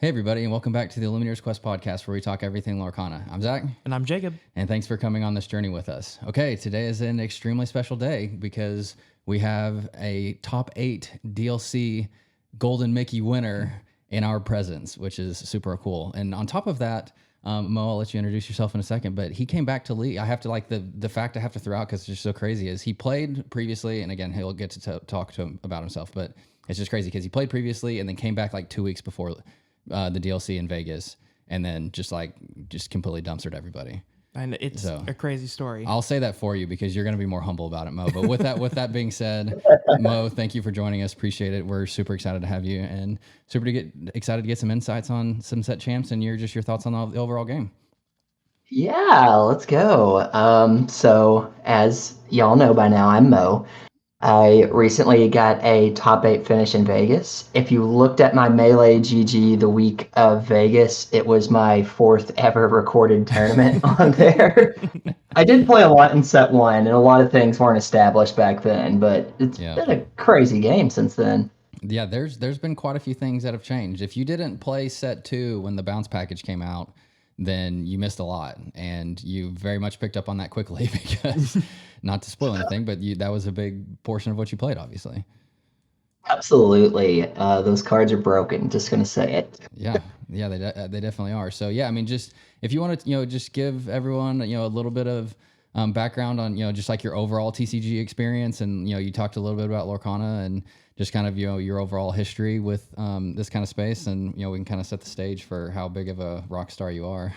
Hey, everybody, and welcome back to the Illuminators Quest podcast, where we talk everything Lorcana. I'm Zach. And I'm Jacob. And thanks for coming on this journey with us. Okay, today is an extremely special day because we have a top 8 DLC Golden Mickey winner in our presence, which is super cool. And on top of that, Mo, I'll let you introduce yourself in a second, but he came back to League. I have to the fact I have to throw out because it's just so crazy is he played previously, and again, he'll get to talk to him about himself, but it's just crazy because he played previously and then came back like 2 weeks before the DLC in Vegas, and then just completely dumpstered everybody. And it's a crazy story. I'll say that for you because you're going to be more humble about it, Mo. But with that being said, Mo, thank you for joining us. Appreciate it. We're super excited to have you, and excited to get some insights on some set champs and your thoughts on the overall game. Yeah, let's go. So as y'all know by now, I'm Mo. I recently got a top 8 finish in Vegas. If you looked at my Melee GG the week of Vegas, it was my 4th ever recorded tournament on there. I did play a lot in set 1, and a lot of things weren't established back then, but it's been a crazy game since then. Yeah, there's been quite a few things that have changed. If you didn't play set 2 when the bounce package came out, then you missed a lot, and you very much picked up on that quickly because not to spoil anything, but that was a big portion of what you played, obviously. Absolutely. Those cards are broken. Just going to say it. Yeah, they definitely are. So yeah, I mean, just if you want to, just give everyone, a little bit of background on, just like your overall TCG experience, and you talked a little bit about Lorcana and just kind of your overall history with this kind of space, and we can kind of set the stage for how big of a rock star you are.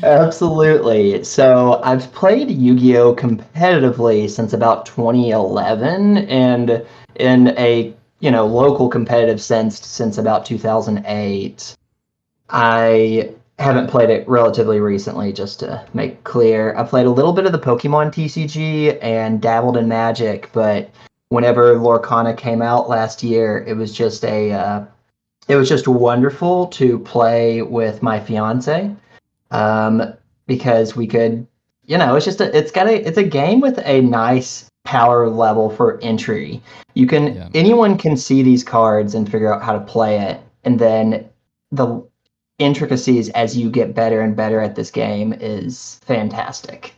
Absolutely. So I've played Yu-Gi-Oh competitively since about 2011, and in a local competitive sense since about 2008. I haven't played it relatively recently, just to make clear. I played a little bit of the Pokemon TCG and dabbled in Magic, but whenever Lorcana came out last year, it was just wonderful to play with my fiance, because we could, it's a game with a nice power level for entry. Anyone can see these cards and figure out how to play it, and then the intricacies as you get better and better at this game is fantastic.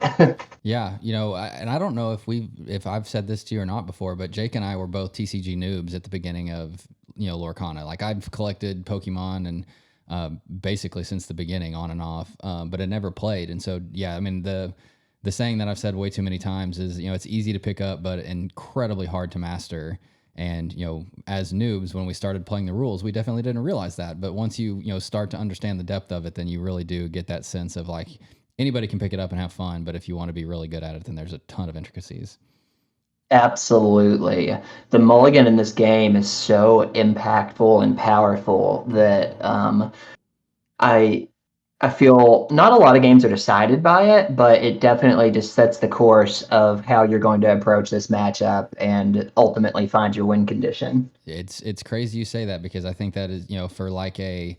Yeah, and I don't know if I've said this to you or not before, but Jake and I were both TCG noobs at the beginning of Lorcana. Like, I've collected Pokemon and basically since the beginning, on and off, but I never played. And so yeah, I mean, the saying that I've said way too many times is it's easy to pick up but incredibly hard to master. And as noobs, when we started playing the rules, we definitely didn't realize that. But once you start to understand the depth of it, then you really do get that sense of like anybody can pick it up and have fun. But if you want to be really good at it, then there's a ton of intricacies. Absolutely. The mulligan in this game is so impactful and powerful that I feel not a lot of games are decided by it, but it definitely just sets the course of how you're going to approach this matchup and ultimately find your win condition. It's crazy you say that, because I think that is, for like a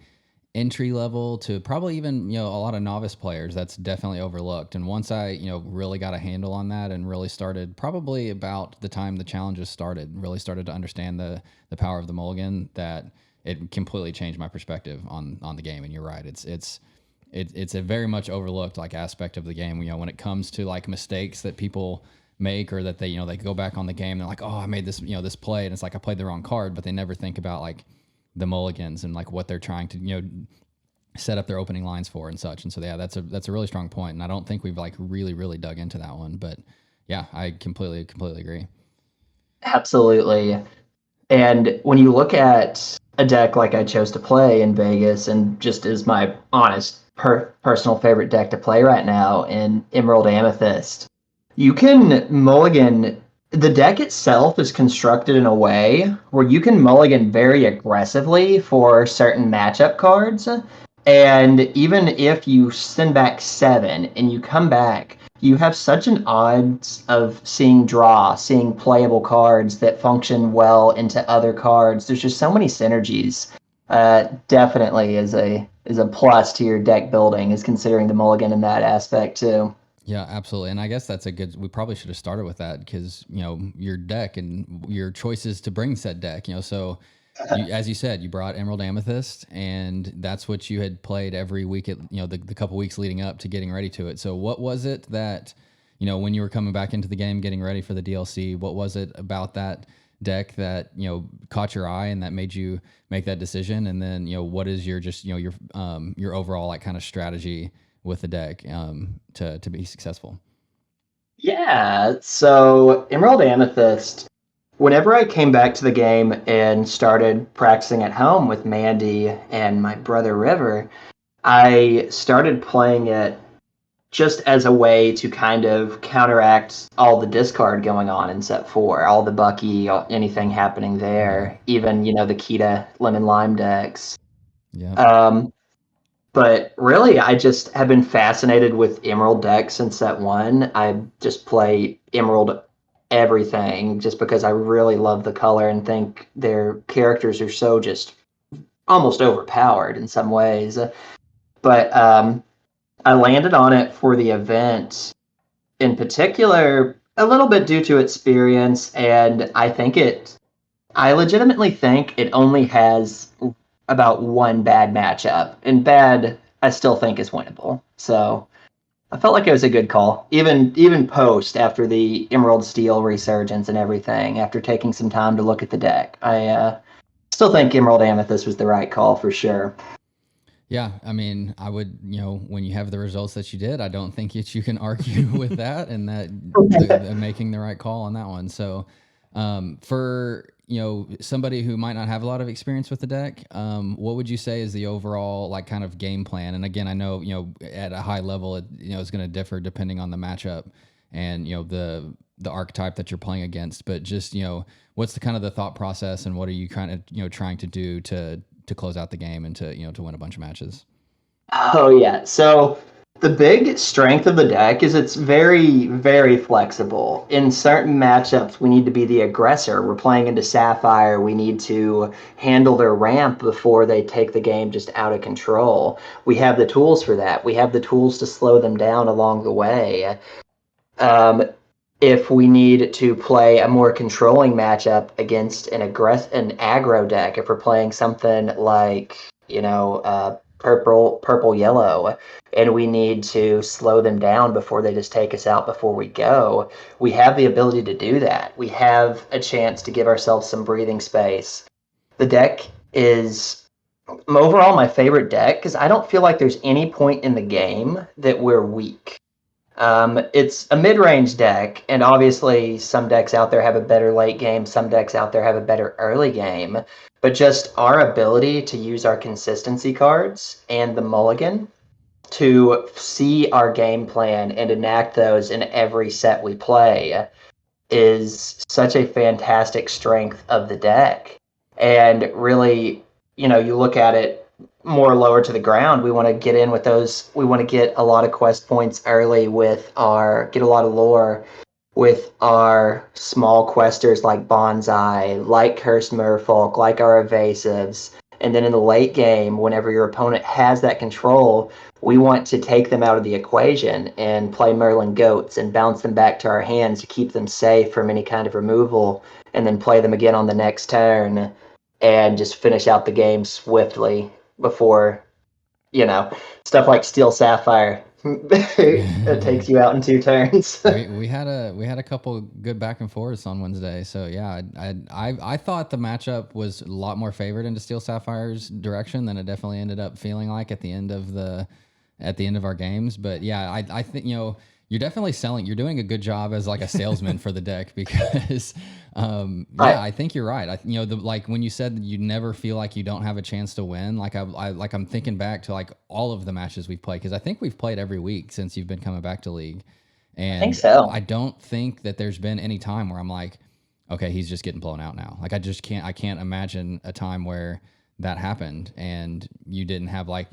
entry level to probably even, a lot of novice players, that's definitely overlooked. And once I, really got a handle on that and really started, probably about the time the challenges started, really started to understand the power of the mulligan, that it completely changed my perspective on the game. And you're right. It's a very much overlooked like aspect of the game. When it comes to like mistakes that people make, or that they they go back on the game, they're like, oh, I made this this play, and it's like I played the wrong card, but they never think about like the mulligans and like what they're trying to set up their opening lines for and such. And so yeah, that's a really strong point, and I don't think we've like really dug into that one. But yeah, I completely agree. Absolutely. And when you look at a deck like I chose to play in Vegas, and just is my honest personal favorite deck to play right now in Emerald Amethyst, you can mulligan. The deck itself is constructed in a way where you can mulligan very aggressively for certain matchup cards. And even if you send back 7 and you come back, you have such an odds of seeing playable cards that function well into other cards. There's just so many synergies. Definitely is a plus to your deck building, is considering the mulligan in that aspect too. Yeah, absolutely. And I guess that's we probably should have started with that, because, your deck and your choices to bring said deck, so as you said, you brought Emerald Amethyst, and that's what you had played every week at, the couple weeks leading up to getting ready to it. So what was it that, when you were coming back into the game, getting ready for the DLC, what was it about that deck that, caught your eye and that made you make that decision? And then, what is your just, your overall like kind of strategy with the deck to be successful? Yeah, so Emerald Amethyst, whenever I came back to the game and started practicing at home with Mandy and my brother River, I started playing it just as a way to kind of counteract all the discard going on in set 4, all the Bucky, anything happening there, even, the Kita Lemon Lime decks. Yeah. But really, I just have been fascinated with Emerald decks since set 1. I just play Emerald everything just because I really love the color and think their characters are so just almost overpowered in some ways. But I landed on it for the event in particular, a little bit due to experience, and I legitimately think it only has about one bad matchup, and bad I still think is winnable. So I felt like it was a good call, even post after the Emerald Steel resurgence and everything. After taking some time to look at the deck, I still think Emerald Amethyst was the right call for sure. Yeah, I mean, I would, when you have the results that you did, I don't think that you can argue with that and that making the right call on that one. So, for somebody who might not have a lot of experience with the deck, what would you say is the overall like kind of game plan? And again, I know at a high level, it's going to differ depending on the matchup and the archetype that you're playing against. But just what's the kind of the thought process and what are you kind of trying to do to close out the game and to win a bunch of matches? Oh yeah. So the big strength of the deck is it's very, very flexible. In certain matchups, we need to be the aggressor. We're playing into Sapphire. We need to handle their ramp before they take the game just out of control. We have the tools for that. We have the tools to slow them down along the way. If we need to play a more controlling matchup against an aggro deck, if we're playing something like purple yellow, and we need to slow them down before they just take us out before we go, we have the ability to do that. We have a chance to give ourselves some breathing space. The deck is overall my favorite deck because I don't feel like there's any point in the game that we're weak. It's a mid-range deck, and obviously some decks out there have a better late game, some decks out there have a better early game, but just our ability to use our consistency cards and the mulligan to see our game plan and enact those in every set we play is such a fantastic strength of the deck. And really, you look at it more lower to the ground. We want to get in with those. We want to get a lot of quest points early get a lot of lore with our small questers like Bonsai, like Cursed Merfolk, like our evasives. And then in the late game, whenever your opponent has that control, we want to take them out of the equation and play Merlin Goats and bounce them back to our hands to keep them safe from any kind of removal, and then play them again on the next turn and just finish out the game swiftly before, stuff like Steel Sapphire it takes you out in 2 turns. we had a couple good back and forths on Wednesday. So yeah, I thought the matchup was a lot more favored into Steel Sapphire's direction than it definitely ended up feeling like at the end of our games. But yeah, I think you're definitely selling. You're doing a good job as like a salesman for the deck because, yeah, I think you're right. Like when you said that you never feel like you don't have a chance to win. Like I'm thinking back to like all of the matches we've played because I think we've played every week since you've been coming back to League, and I think so. I don't think that there's been any time where I'm like, okay, he's just getting blown out now. Like I can't imagine a time where that happened and you didn't have like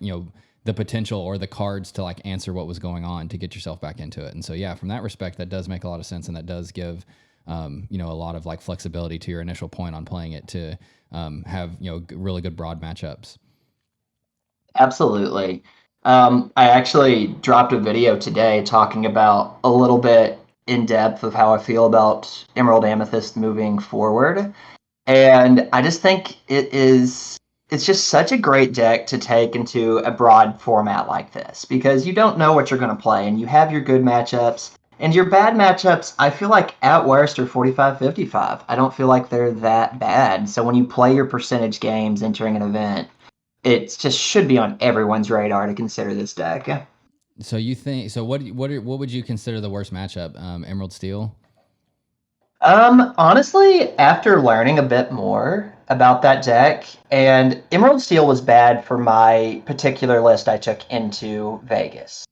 the potential or the cards to like answer what was going on to get yourself back into it. And so, yeah, from that respect, that does make a lot of sense. And that does give, a lot of like flexibility to your initial point on playing it to have, really good broad matchups. Absolutely. I actually dropped a video today talking about a little bit in depth of how I feel about Emerald Amethyst moving forward. And I just think it's just such a great deck to take into a broad format like this because you don't know what you're going to play and you have your good matchups and your bad matchups. I feel like at worst are 45-55. I don't feel like they're that bad. So when you play your percentage games entering an event, it just should be on everyone's radar to consider this deck. So you think so? What would you consider the worst matchup? Emerald Steel. Honestly, after learning a bit more about that deck, and Emerald Steel was bad for my particular list I took into Vegas.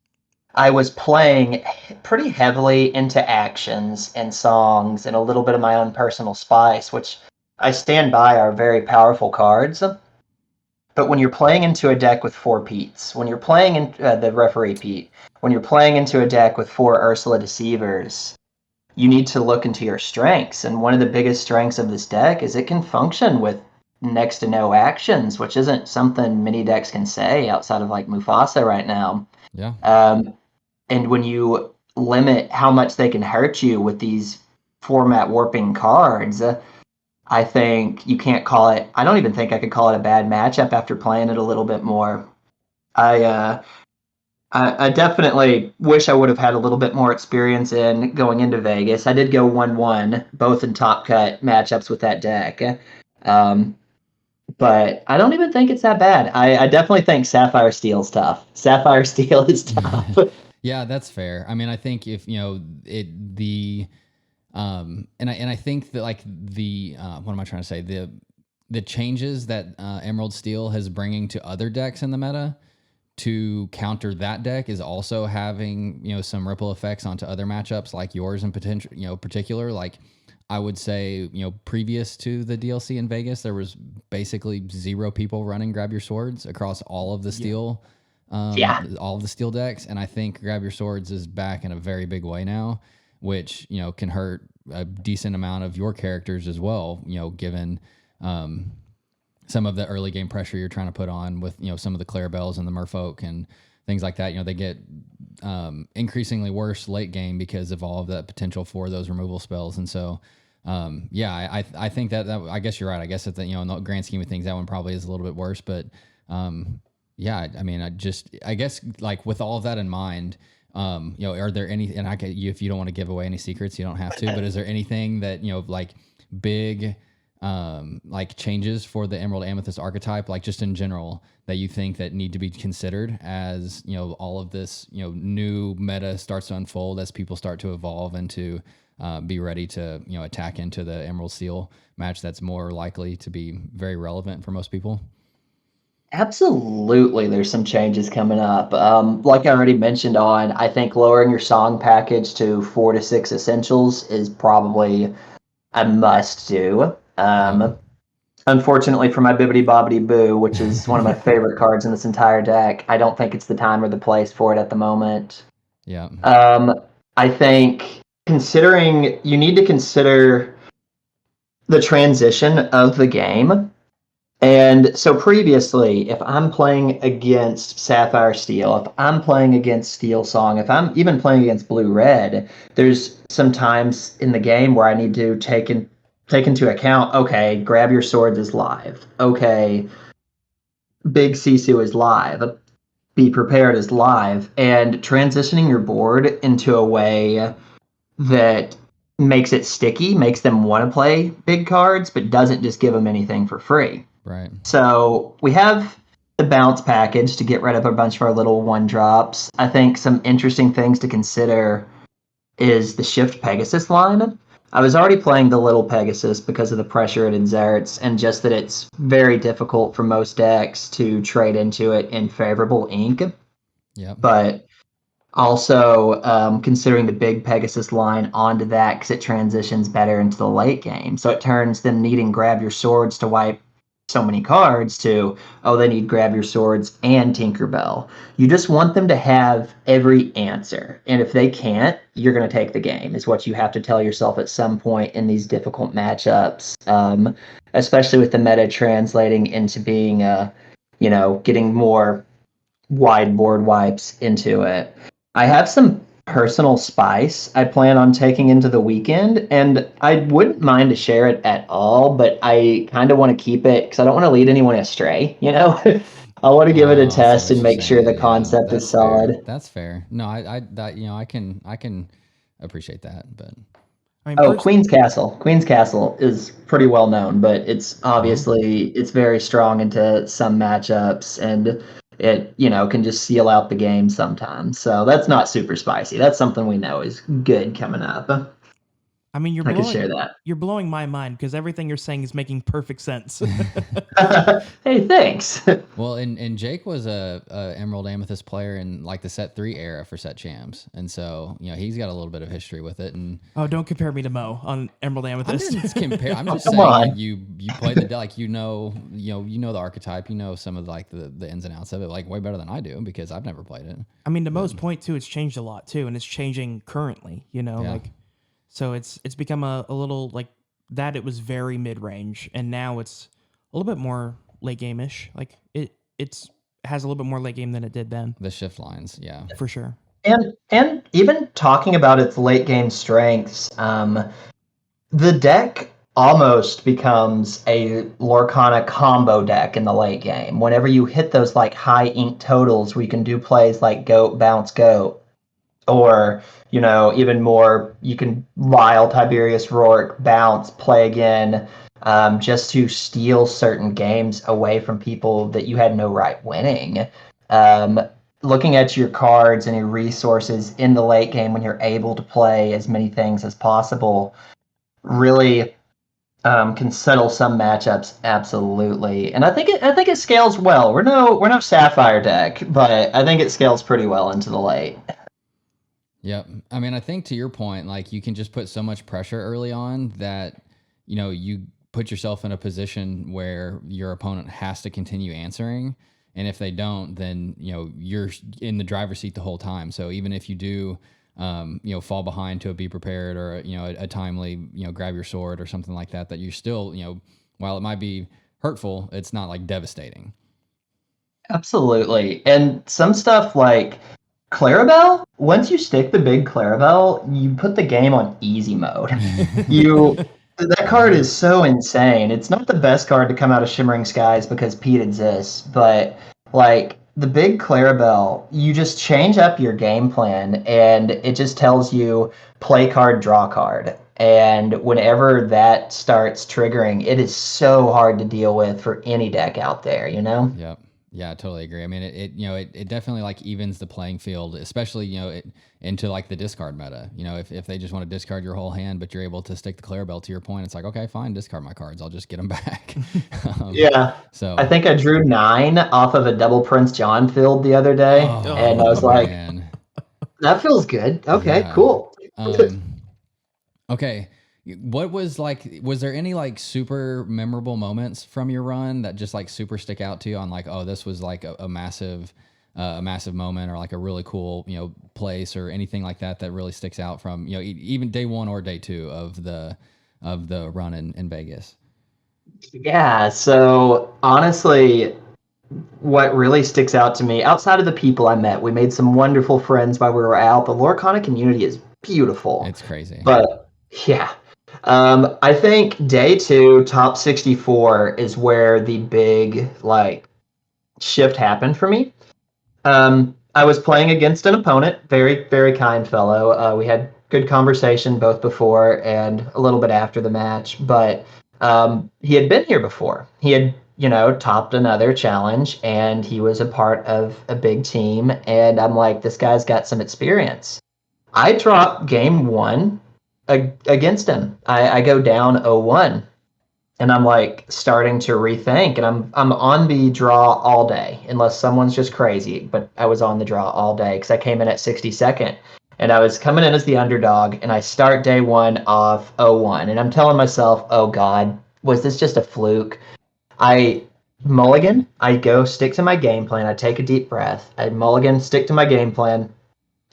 I was playing pretty heavily into actions and songs and a little bit of my own personal spice, which I stand by are very powerful cards. But when you're playing into a deck with four Petes, when you're playing in the referee Pete, when you're playing into a deck with four Ursula Deceivers, you need to look into your strengths. And one of the biggest strengths of this deck is it can function with next to no actions, which isn't something many decks can say outside of like Mufasa right now. Yeah. And when you limit how much they can hurt you with these format warping cards, I think you can't call it. I don't even think I could call it a bad matchup after playing it a little bit more. I I definitely wish I would have had a little bit more experience in going into Vegas. I did go 1-1, both in top cut matchups with that deck. Um, but I don't even think it's that bad. I definitely think Sapphire Steel's tough. Sapphire Steel is tough. Yeah, that's fair. I mean, I think if and I think that like what am I trying to say? The changes that Emerald Steel has bringing to other decks in the meta to counter that deck is also having some ripple effects onto other matchups like yours in potential particular. Like I would say previous to the DLC in Vegas, there was basically zero people running Grab Your Swords across all of the steel. All of the steel decks, and I think Grab Your Swords is back in a very big way now, which can hurt a decent amount of your characters as well. Given some of the early game pressure you're trying to put on with some of the Clarabelles and the Merfolk and things like that. They get increasingly worse late game because of all of that potential for those removal spells, and so. I think that I guess you're right. I guess that in the grand scheme of things, that one probably is a little bit worse, but. Yeah, I mean, I guess like with all of that in mind, are there any, and if you don't want to give away any secrets, you don't have to, but is there anything that, like big, like changes for the Emerald Amethyst archetype, like just in general that you think that need to be considered as, all of this, new meta starts to unfold as people start to evolve and to be ready to, attack into the Emerald Steel match that's more likely to be very relevant for most people? Absolutely, there's some changes coming up. Like I already mentioned I think lowering your song package to 4 to 6 essentials is probably a must do. Unfortunately for my Bibbidi Bobbidi Boo, which is one of my favorite cards in this entire deck, I don't think it's the time or the place for it at the moment. Yeah. I think considering you need to consider the transition of the game. And so previously, if I'm playing against Sapphire Steel, if I'm playing against Steel Song, if I'm even playing against Blue Red, there's some times in the game where I need to take into account, okay, Grab Your Swords is live. Okay, Big Sisu is live. Be Prepared is live. And transitioning your board into a way that makes it sticky, makes them want to play big cards, but doesn't just give them anything for free. Right. So we have the bounce package to get rid of a bunch of our little one drops. I think some interesting things to consider is the Shift Pegasus line. I was already playing the Little Pegasus because of the pressure it exerts and just that it's very difficult for most decks to trade into it in favorable ink. Yeah. But also considering the big Pegasus line onto that because it transitions better into the late game. So it turns them needing Grab Your Swords to wipe so many cards to, they need Grab Your Swords and Tinkerbell. You just want them to have every answer. And if they can't, you're going to take the game, is what you have to tell yourself at some point in these difficult matchups, especially with the meta translating into being, getting more wide board wipes into it. I have some personal spice I plan on taking into the weekend, and I wouldn't mind to share it at all, but I kind of want to keep it because I don't want to lead anyone astray, you know? I want to give it a I see test what and you're make sure the saying. Yeah, concept is that's fair. solid. That's fair. No, I that I can appreciate that, but I mean, Oh, Queen's Castle. Queen's Castle is pretty well known, but it's oh, obviously it's very strong into some matchups and it, can just seal out the game sometimes. So that's not super spicy. That's something we know is good coming up. I mean, I could share that. you're blowing my mind because everything you're saying is making perfect sense. Hey, thanks. well, and Jake was a Emerald Amethyst player in like the set 3 era for set champs, and so he's got a little bit of history with it. And Oh, don't compare me to Mo on Emerald Amethyst. I'm just Come saying, on. like you played the like you know the archetype, some of like the ins and outs of it, like way better than I do because I've never played it. I mean, to Mo's point too, it's changed a lot too, and it's changing currently. Yeah. Like so it's become a little like that. It was very mid range, and now it's a little bit more late game ish. Like it's has a little bit more late game than it did then, The shift lines, yeah. for sure. And even talking about its late game strengths, the deck almost becomes a Lorcana combo deck in the late game. Whenever you hit those like high ink totals where you can do plays like goat, bounce, goat, or even more, you can rile Tiberius Rourke, bounce, play again, just to steal certain games away from people that you had no right winning. Looking at your cards and your resources in the late game when you're able to play as many things as possible really can settle some matchups absolutely, and I think it scales well. We're no Sapphire deck, but I think it scales pretty well into the late. Yep. I mean, I think to your point, like you can just put so much pressure early on that, you put yourself in a position where your opponent has to continue answering. And if they don't, then, you're in the driver's seat the whole time. So even if you do, fall behind to a be prepared or, a timely, grab your sword or something like that, that you're still, while it might be hurtful, it's not like devastating. Absolutely. And some stuff like Clarabelle, once you stick the big Clarabelle, you put the game on easy mode. That card is so insane. It's not the best card to come out of Shimmering Skies because Pete exists, but like the big Clarabelle, you just change up your game plan and it just tells you play card, draw card. And whenever that starts triggering, it is so hard to deal with for any deck out there, Yep. Yeah, I totally agree. I mean, it definitely like evens the playing field, especially, into like the discard meta. If they just want to discard your whole hand, but you're able to stick the Clarabelle to your point, it's like, okay, fine, discard my cards. I'll just get them back. Yeah. So I think I drew 9 off of a double Prince John field the other day, and I was like, man. that feels good. Okay, Yeah. cool. Okay. What was there any like super memorable moments from your run that just like super stick out to you on like, oh, this was like a massive moment or like a really cool, place or anything like that that really sticks out from, even day 1 or day 2 of the run in Vegas? Yeah, so honestly, what really sticks out to me, outside of the people I met, we made some wonderful friends while we were out. The Lorcana community is beautiful. It's crazy. But yeah. I think day 2, top 64 is where the big like shift happened for me. I was playing against an opponent, very, very kind fellow. We had good conversation both before and a little bit after the match, but he had been here before. He had, topped another challenge and he was a part of a big team. And I'm like, this guy's got some experience. I drop game 1 against him. I go down 0-1. And I'm like starting to rethink, and I'm on the draw all day, unless someone's just crazy. But I was on the draw all day because I came in at 62nd, and I was coming in as the underdog, and I start day 1 off 0-1, and I'm telling myself, oh God, was this just a fluke? I mulligan, I go stick to my game plan, I take a deep breath, I mulligan, stick to my game plan,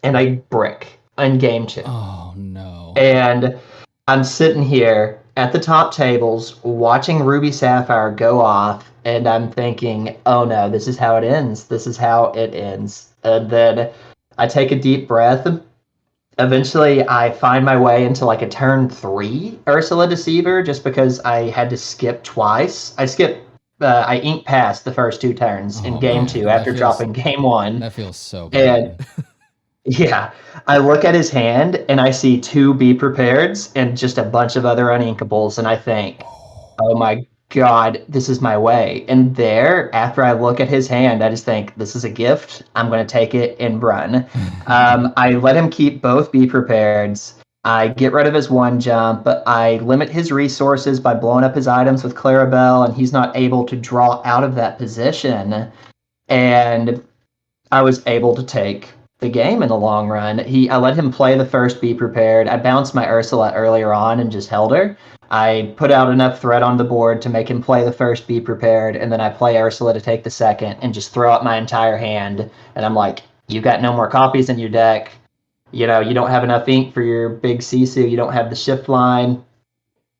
and I brick in game 2. Oh no. And I'm sitting here at the top tables watching Ruby Sapphire go off, and I'm thinking, oh no, this is how it ends. This is how it ends. And then I take a deep breath, Eventually, I find my way into like a turn 3 Ursula Deceiver just because I had to skip twice. I inked past the first 2 turns in Oh game man, 2 after dropping game 1. that feels so And bad. yeah, I look at his hand and I see 2 Be Prepareds and just a bunch of other uninkables. And I think, oh my God, this is my way. And there, after I look at his hand, I just think, this is a gift. I'm going to take it and run. I let him keep both Be Prepareds. I get rid of his 1 jump. I limit his resources by blowing up his items with Clarabelle, and he's not able to draw out of that position. And I was able to take the game in the long run. I let him play the first Be Prepared. I bounced my Ursula earlier on and just held her. I put out enough threat on the board to make him play the first Be Prepared, and then I play Ursula to take the second and just throw out my entire hand. And I'm like, you got no more copies in your deck. You know, you don't have enough ink for your big Sisu. You don't have the shift line.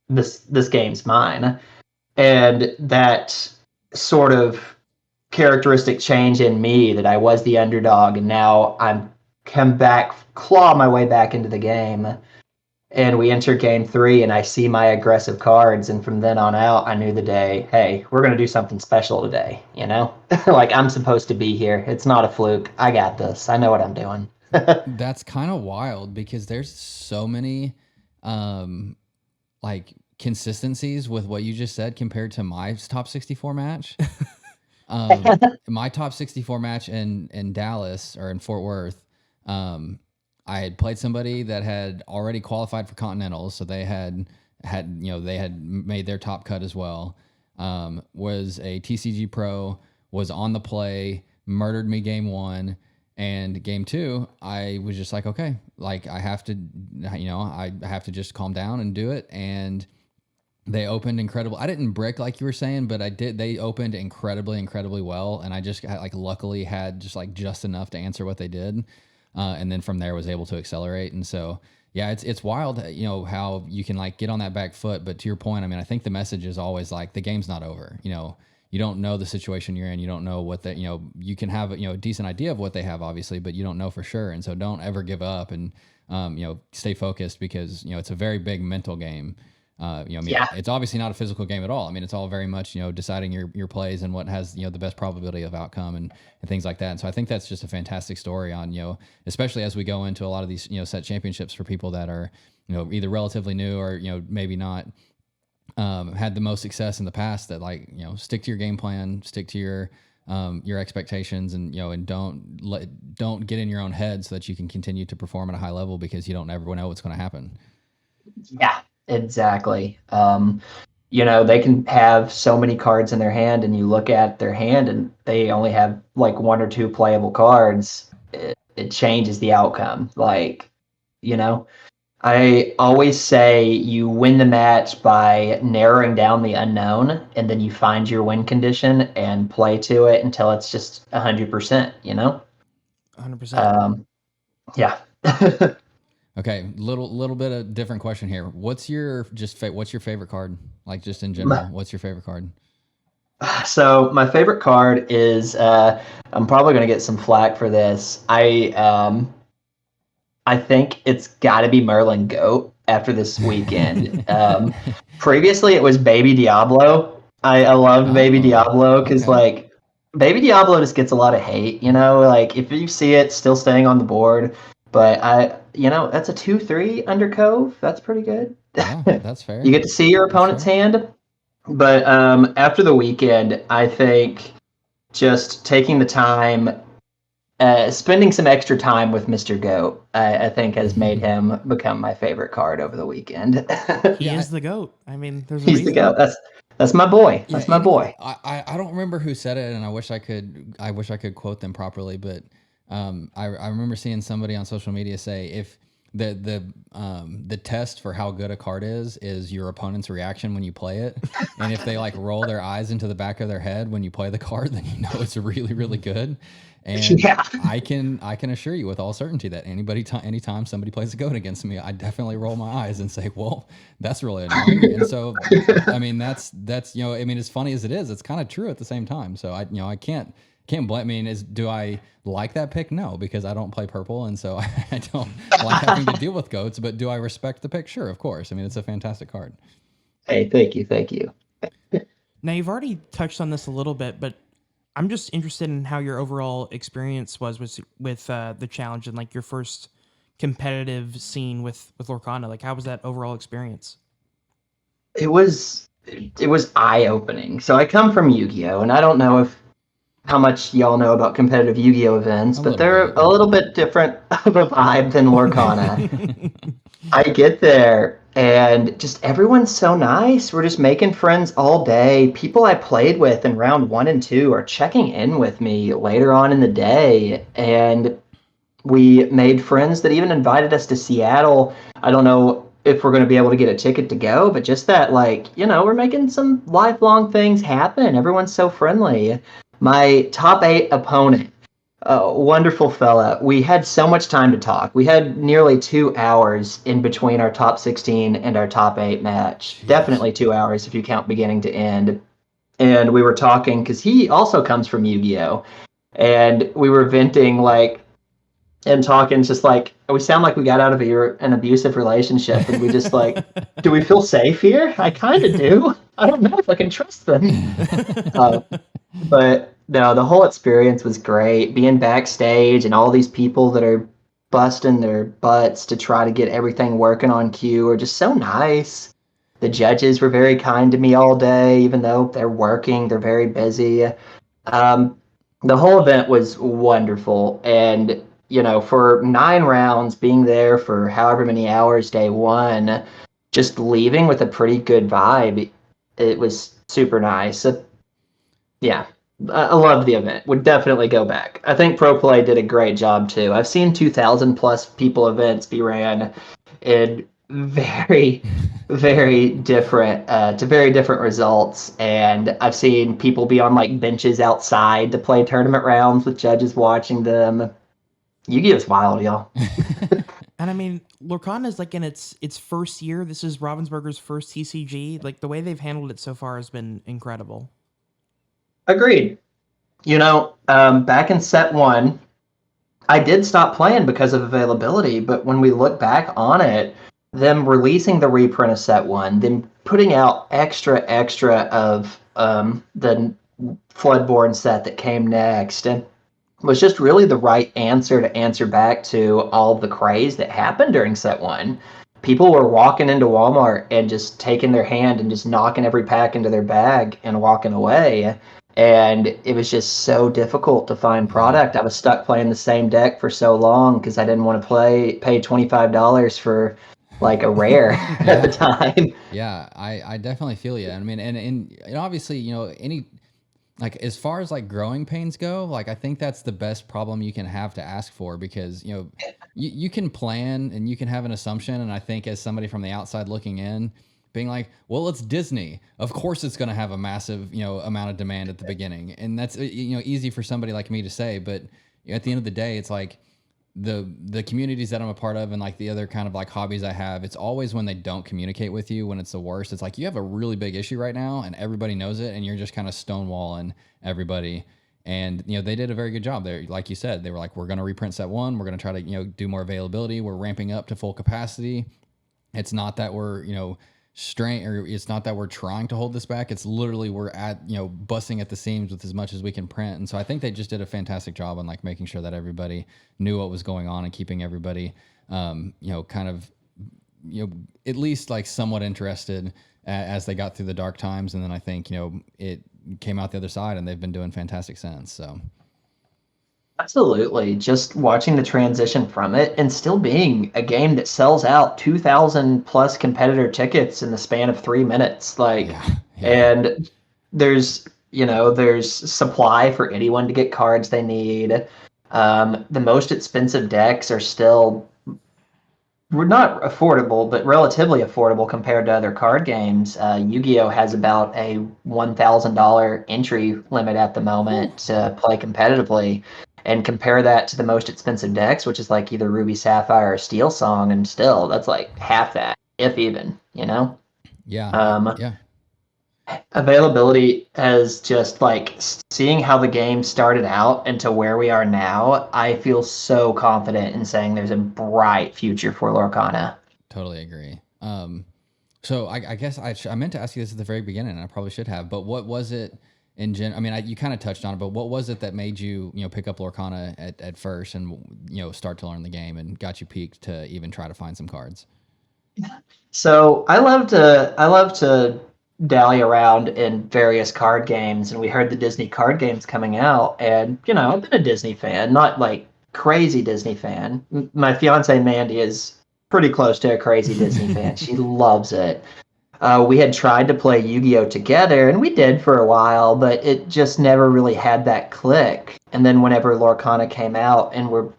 This game's mine. And that sort of characteristic change in me that I was the underdog and now I'm come back, claw my way back into the game. And we enter game 3 and I see my aggressive cards. And from then on out, I knew the day, hey, we're going to do something special today. You know, like I'm supposed to be here. It's not a fluke. I got this. I know what I'm doing. That's kind of wild because there's so many like consistencies with what you just said compared to my top 64 match. My top 64 match in Dallas or in Fort Worth, I had played somebody that had already qualified for Continentals, so they had they had made their top cut as well. Was a TCG pro, was on the play, murdered me game 1, and game 2 I was just like, okay, like I have to, I have to just calm down and do it. And they opened incredible. I didn't brick like you were saying, but I did. They opened incredibly well, and I just like luckily had just enough to answer what they did, and then from there was able to accelerate. And so yeah, it's wild, how you can like get on that back foot. But to your point, I mean, I think the message is always like the game's not over. You don't know the situation you're in. You don't know what that you can have a decent idea of what they have, obviously, but you don't know for sure. And so don't ever give up and stay focused because it's a very big mental game. It's obviously not a physical game at all. I mean, it's all very much, deciding your plays and what has, the best probability of outcome and things like that. And so I think that's just a fantastic story on, especially as we go into a lot of these, set championships for people that are, either relatively new or, maybe not had the most success in the past, that like, stick to your game plan, stick to your expectations, and, and don't get in your own head so that you can continue to perform at a high level, because you don't ever know what's going to happen. Yeah. Exactly. They can have so many cards in their hand, and you look at their hand and they only have like 1 or 2 playable cards. It changes the outcome. Like, I always say you win the match by narrowing down the unknown, and then you find your win condition and play to it until it's just 100%, 100%. Yeah. Okay, little bit of different question here. What's your favorite card? Like just in general, what's your favorite card? So my favorite card is I'm probably going to get some flack for this. I think it's got to be Merlin Goat after this weekend. Previously, it was Baby Diablo. I loved Baby Diablo because like Baby Diablo just gets a lot of hate. Like if you see it still staying on the board. But that's a 2/3 under Cove. That's pretty good. Yeah, that's fair. You get to see your opponent's hand. But after the weekend, I think just taking the time, spending some extra time with Mr. Goat, I think has made him become my favorite card over the weekend. He is the GOAT. I mean, there's a He's reason. the GOAT. That's my boy. That's my boy. I don't remember who said it, and I wish I could quote them properly, but I remember seeing somebody on social media say if the test for how good a card is your opponent's reaction when you play it, and if they like roll their eyes into the back of their head when you play the card, then you know it's really really good. And yeah. I can assure you with all certainty that anytime somebody plays a goat against me, I definitely roll my eyes and say, well, that's really annoying. And so, I mean, that's I mean, as funny as it is, it's kind of true at the same time. So I can't can't blame. I mean, do I like that pick? No, because I don't play purple, and so I don't like having to deal with goats. But do I respect the pick? Sure, of course. I mean, it's a fantastic card. Hey, thank you. Now you've already touched on this a little bit, but I'm just interested in how your overall experience was with the challenge and like your first competitive scene with Lorcana. Like, how was that overall experience? It was eye opening. So I come from Yu-Gi-Oh, and I don't know if how much y'all know about competitive Yu-Gi-Oh events, A but little they're bit. a little bit different of a vibe than Lorcana. I get there and just everyone's so nice. We're just making friends all day. People I played with in round 1 and 2 are checking in with me later on in the day. And we made friends that even invited us to Seattle. I don't know if we're going to be able to get a ticket to go, but just that, like, we're making some lifelong things happen. Everyone's so friendly. My top 8 opponent, wonderful fella. We had so much time to talk. We had nearly 2 hours in between our top 16 and our top 8 match. Jeez. Definitely 2 hours if you count beginning to end. And we were talking because he also comes from Yu-Gi-Oh! And we were venting, like, and talking just like we sound like we got out of an abusive relationship, and we just like, do we feel safe here? I kind of do. I don't know if I can trust them. uh, but no, the whole experience was great. Being backstage and all these people that are busting their butts to try to get everything working on cue are just so nice. The judges were very kind to me all day, even though they're working, they're very busy. Um, the whole event was wonderful. And, for 9 rounds, being there for however many hours day one, just leaving with a pretty good vibe, it was super nice. Yeah, I love the event. Would definitely go back. I think Pro Play did a great job too. I've seen 2,000 plus people events be ran in very, very different to very different results, and I've seen people be on like benches outside to play tournament rounds with judges watching them. Yu-Gi-Oh's wild, y'all. And I mean, Lorcana is like in its first year. This is Ravensburger's first TCG. Like the way they've handled it so far has been incredible. Agreed. Back in set one, I did stop playing because of availability, but when we look back on it, them releasing the reprint of set one, them putting out extra of the Floodborn set that came next, and was just really the right answer to answer back to all the craze that happened during set one. People were walking into Walmart and just taking their hand and just knocking every pack into their bag and walking away. And it was just so difficult to find product. I was stuck playing the same deck for so long because I didn't want to pay $25 for like a rare at the time. Yeah, I definitely feel you. I mean, and obviously, any like as far as like growing pains go, like I think that's the best problem you can have to ask for, because you can plan and you can have an assumption, and I think as somebody from the outside looking in, being like, well, it's Disney, of course it's going to have a massive amount of demand at the beginning, and that's easy for somebody like me to say, but at the end of the day, it's like the communities that I'm a part of and like the other kind of like hobbies I have, it's always when they don't communicate with you when it's the worst. It's like you have a really big issue right now and everybody knows it, and you're just kind of stonewalling everybody. And they did a very good job there. Like you said, they were like, we're going to reprint set one, we're going to try to do more availability, we're ramping up to full capacity. It's not that we're it's not that we're trying to hold this back. It's literally we're at busting at the seams with as much as we can print. And so I think they just did a fantastic job on like making sure that everybody knew what was going on and keeping everybody kind of at least like somewhat interested as they got through the dark times. And then I think it came out the other side, and they've been doing fantastic since. So Absolutely. Just watching the transition from it and still being a game that sells out 2,000 plus competitor tickets in the span of 3 minutes. Like, yeah. and there's supply for anyone to get cards they need. The most expensive decks are still not affordable, but relatively affordable compared to other card games. Yu-Gi-Oh has about a $1,000 entry limit at the moment to play competitively, and compare that to the most expensive decks, which is like either Ruby Sapphire or Steel Song, and still that's like half that, if even. Yeah. Um, Yeah. Availability has just like seeing how the game started out and to where we are now. I feel so confident in saying there's a bright future for Lorcana. Totally agree. So I guess I meant to ask you this at the very beginning, and I probably should have. But what was it in gen? I mean, you kind of touched on it, but what was it that made you pick up Lorcana at first and start to learn the game and got you peaked to even try to find some cards? So I love to dally around in various card games, and we heard the Disney card games coming out, and I've been a Disney fan, not like crazy Disney fan. My fiance Mandy is pretty close to a crazy Disney fan. She loves it. We had tried to play Yu-Gi-Oh together, and we did for a while, but it just never really had that click. And then whenever Lorcana came out, and we're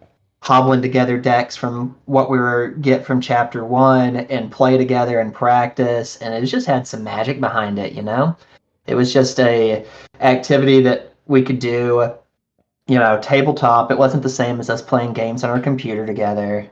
hobbling together decks from what we were get from chapter one and play together and practice, and it just had some magic behind it. It was just a activity that we could do, tabletop. It wasn't the same as us playing games on our computer together.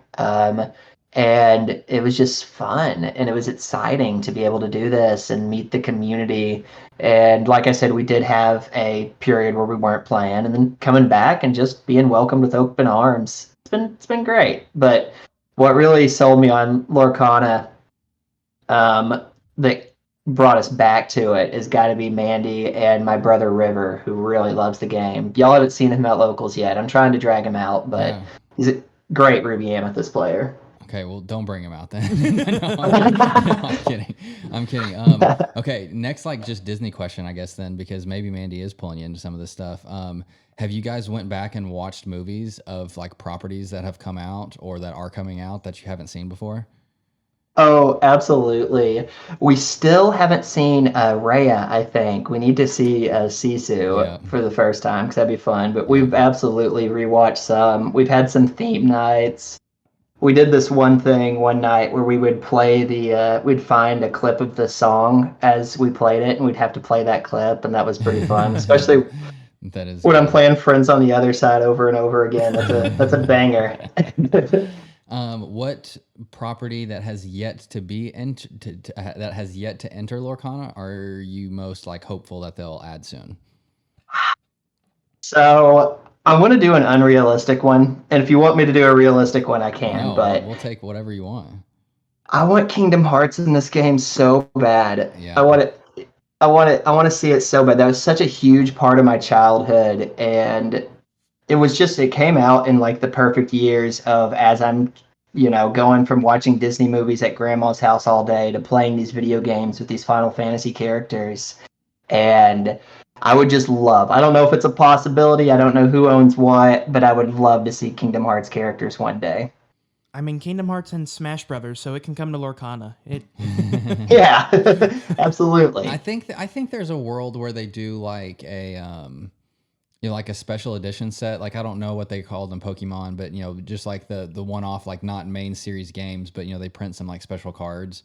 And it was just fun, and it was exciting to be able to do this and meet the community. And like I said, we did have a period where we weren't playing, and then coming back and just being welcomed with open arms. It's been great. But what really sold me on Lorcana, that brought us back to it, has got to be Mandy and my brother River, who really loves the game. Y'all haven't seen him at locals yet. I'm trying to drag him out, but Yeah. he's a great Ruby Amethyst player. Okay, well, don't bring him out then. No, I'm kidding. I'm kidding. Okay, next, like just Disney question, I guess then, because maybe Mandy is pulling you into some of this stuff. Have you guys went back and watched movies of like properties that have come out or that are coming out that you haven't seen before? Oh, absolutely. We still haven't seen Rhea, I think. We need to see Sisu Yeah, for the first time because that'd be fun. But yeah. we've absolutely rewatched some. We've had some theme nights. We did this one thing one night where we would play we'd find a clip of the song as we played it, and we'd have to play that clip, and that was pretty fun, especially That is when I'm good. playing Friends on the Other Side over and over again. That's a banger. What property that has yet to be that has yet to enter Lorcana are you most like hopeful that they'll add soon? So I want to do an unrealistic one, and if you want me to do a realistic one, I can. No, But we'll take whatever you want. I want Kingdom Hearts in this game so bad. I Yeah. want it. I want it. I want to see it so bad. That was such a huge part of my childhood, and it came out in like the perfect years of as I'm, going from watching Disney movies at grandma's house all day to playing these video games with these Final Fantasy characters. And I would just love, I don't know if it's a possibility, I don't know who owns what, but I would love to see Kingdom Hearts characters one day. I mean, Kingdom Hearts and Smash Brothers, so it can come to Lorcana. Yeah, absolutely. I think there's a world where they do like a like a special edition set. Like I don't know what they called in Pokemon, but just like the one off, like not main series games, but they print some like special cards.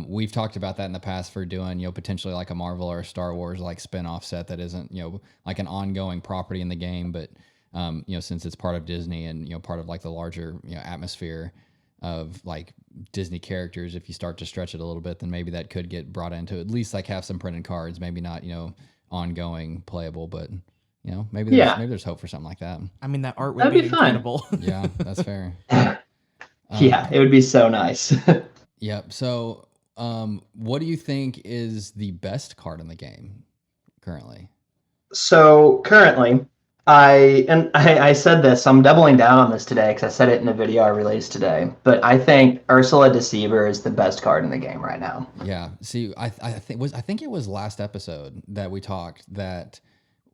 We've talked about that in the past for doing potentially like a Marvel or a Star Wars like spin-off set that isn't like an ongoing property in the game, but since it's part of Disney and part of like the larger atmosphere of like Disney characters, if you start to stretch it a little bit, then maybe that could get brought into at least like have some printed cards, maybe not ongoing playable, but Yeah, maybe there's hope for something like that. I mean, that art would that'd be be fun. incredible. Yeah, that's fair. Yeah, Um, it would be so nice. yep. So, what do you think is the best card in the game currently? So currently, I said this. I'm doubling down on this today because I said it in the video I released today. But I think Ursula Deceiver is the best card in the game right now. Yeah. See, I think it was last episode that we talked that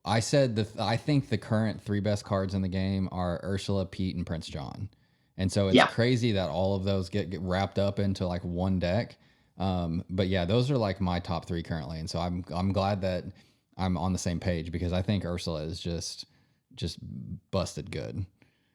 I said I think the current three best cards in the game are Ursula, Pete, and Prince John. And so it's Yeah, crazy that all of those get wrapped up into like one deck. But yeah, those are like my top three currently. And so I'm glad that I'm on the same page because I think Ursula is just busted good.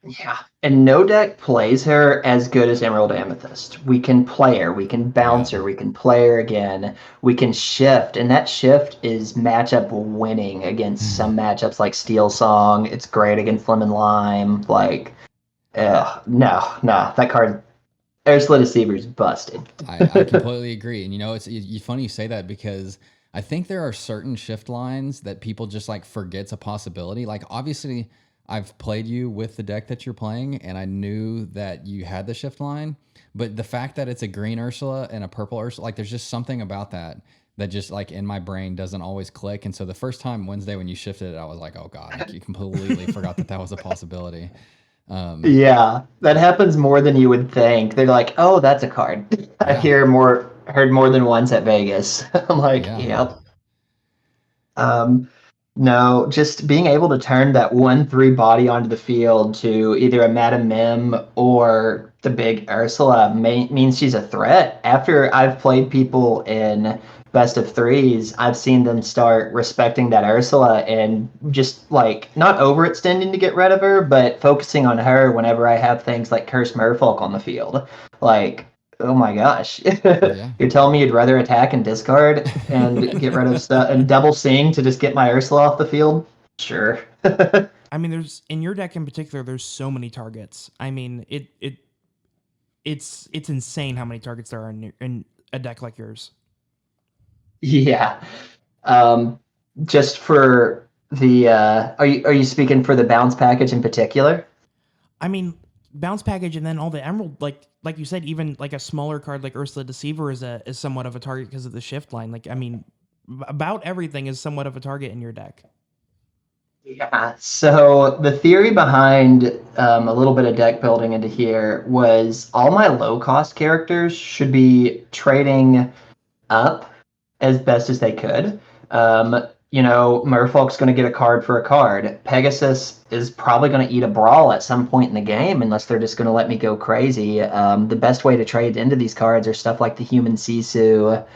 yeah. And no deck plays her as good as Emerald Amethyst. We can play her, we can Yeah. bounce her, we can play her again, we can shift, and that shift is matchup winning against some matchups like Steel Song. It's great against Lemon Lime. Like, no, that card Ursula Deceiver's busted. I completely agree. And it's funny you say that because I think there are certain shift lines that people just like forget's a possibility. Like obviously I've played you with the deck that you're playing and I knew that you had the shift line, but the fact that it's a green Ursula and a purple Ursula, like there's just something about that that just like in my brain doesn't always click. And so the first time Wednesday when you shifted it, I was like, oh God, like you completely forgot that that was a possibility. Yeah, that happens more than you would think. They're like, "Oh, that's a card." I Yeah. heard more than once at Vegas. I'm like, Yeah. "Yep." Um, no, just being able to turn that 1/3 body onto the field to either a Madam Mim or the big Ursula means she's a threat. After I've played people in best of threes, I've seen them start respecting that Ursula and just like not overextending to get rid of her, but focusing on her whenever I have things like Curse Merfolk on the field. Like, oh my gosh. Yeah. You're telling me you'd rather attack and discard and get rid of stuff and double sing to just get my Ursula off the field? Sure. I mean, there's in your deck in particular, there's so many targets. I mean, it's insane how many targets there are in a deck like yours. Yeah. Um, just for the are you speaking for the bounce package in particular? I mean, bounce package and then all the emerald, like you said, even like a smaller card like Ursula Deceiver is somewhat of a target because of the shift line. Like, I mean, about everything is somewhat of a target in your deck. Yeah. So the theory behind a little bit of deck building into here was all my low cost characters should be trading up as best as they could. Merfolk's going to get a card for a card. Pegasus is probably going to eat a brawl at some point in the game unless they're just going to let me go crazy. The best way to trade into these cards are stuff like the Human Sisu,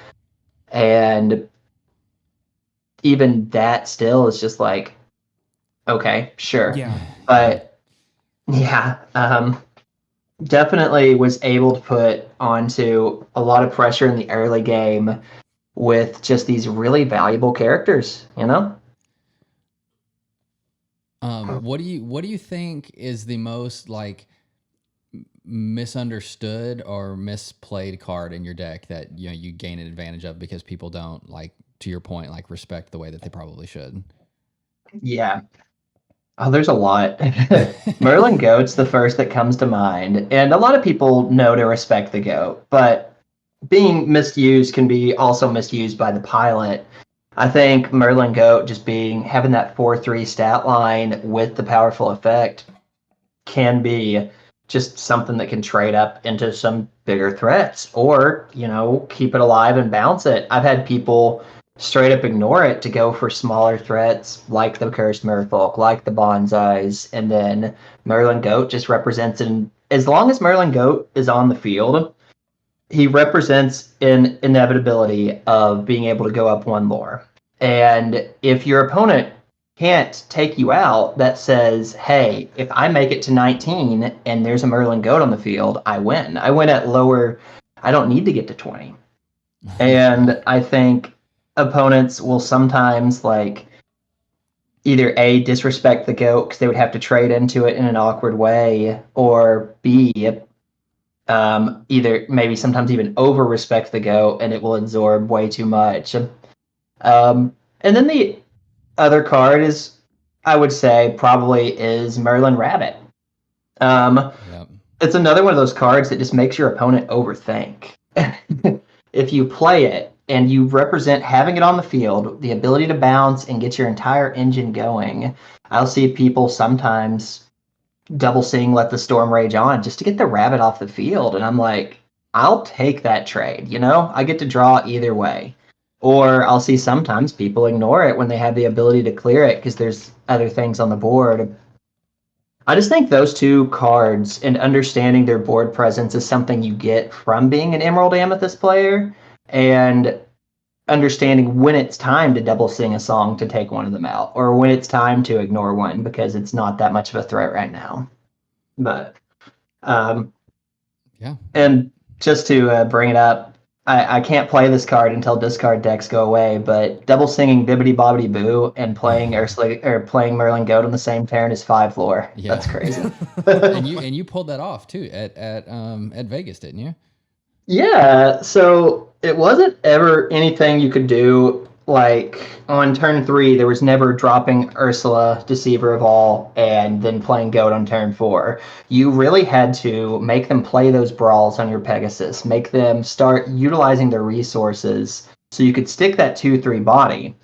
and even that still is just like, okay, sure. Yeah. But yeah, definitely was able to put onto a lot of pressure in the early game with just these really valuable characters, you know? What do you think is the most like misunderstood or misplayed card in your deck that you gain an advantage of because people don't, like, to your point, like respect the way that they probably should? Yeah. Oh, there's a lot. Merlin Goat's the first that comes to mind, and a lot of people know to respect the goat, but being misused can be also misused by the pilot. I think Merlin Goat just having that 4/3 stat line with the powerful effect can be just something that can trade up into some bigger threats or, keep it alive and bounce it. I've had people straight up ignore it to go for smaller threats like the Cursed Merfolk, like the Bonsais, and then Merlin Goat just represents as long as Merlin Goat is on the field, he represents an inevitability of being able to go up one lore. And if your opponent can't take you out, that says, hey, if I make it to 19 and there's a Merlin Goat on the field, I win. I win at lower. I don't need to get to 20. And I think opponents will sometimes either A, disrespect the goat because they would have to trade into it in an awkward way, or B, either maybe sometimes even over respect the goat and it will absorb way too much. And then the other card I would say, probably is Merlin Rabbit. Yep. It's another one of those cards that just makes your opponent overthink. If you play it and you represent having it on the field, the ability to bounce and get your entire engine going, I'll see people sometimes double seeing Let the Storm Rage On just to get the rabbit off the field. And I'm like, I'll take that trade. I get to draw either way. Or I'll see sometimes people ignore it when they have the ability to clear it because there's other things on the board. I just think those two cards and understanding their board presence is something you get from being an Emerald Amethyst player, and understanding when it's time to double sing a song to take one of them out, or when it's time to ignore one because it's not that much of a threat right now. But Yeah. and just to bring it up, I can't play this card until discard decks go away, but double singing Bibbidi Bobbidi Boo and playing Ursula or playing Merlin Goat on the same turn is 5 lore. Yeah. That's crazy. and you pulled that off too at Vegas, didn't you? Yeah, so it wasn't ever anything you could do like on turn 3, there was never dropping Ursula, Deceiver of All, and then playing Goat on turn 4. You really had to make them play those brawls on your Pegasus, make them start utilizing their resources so you could stick that 2-3 body.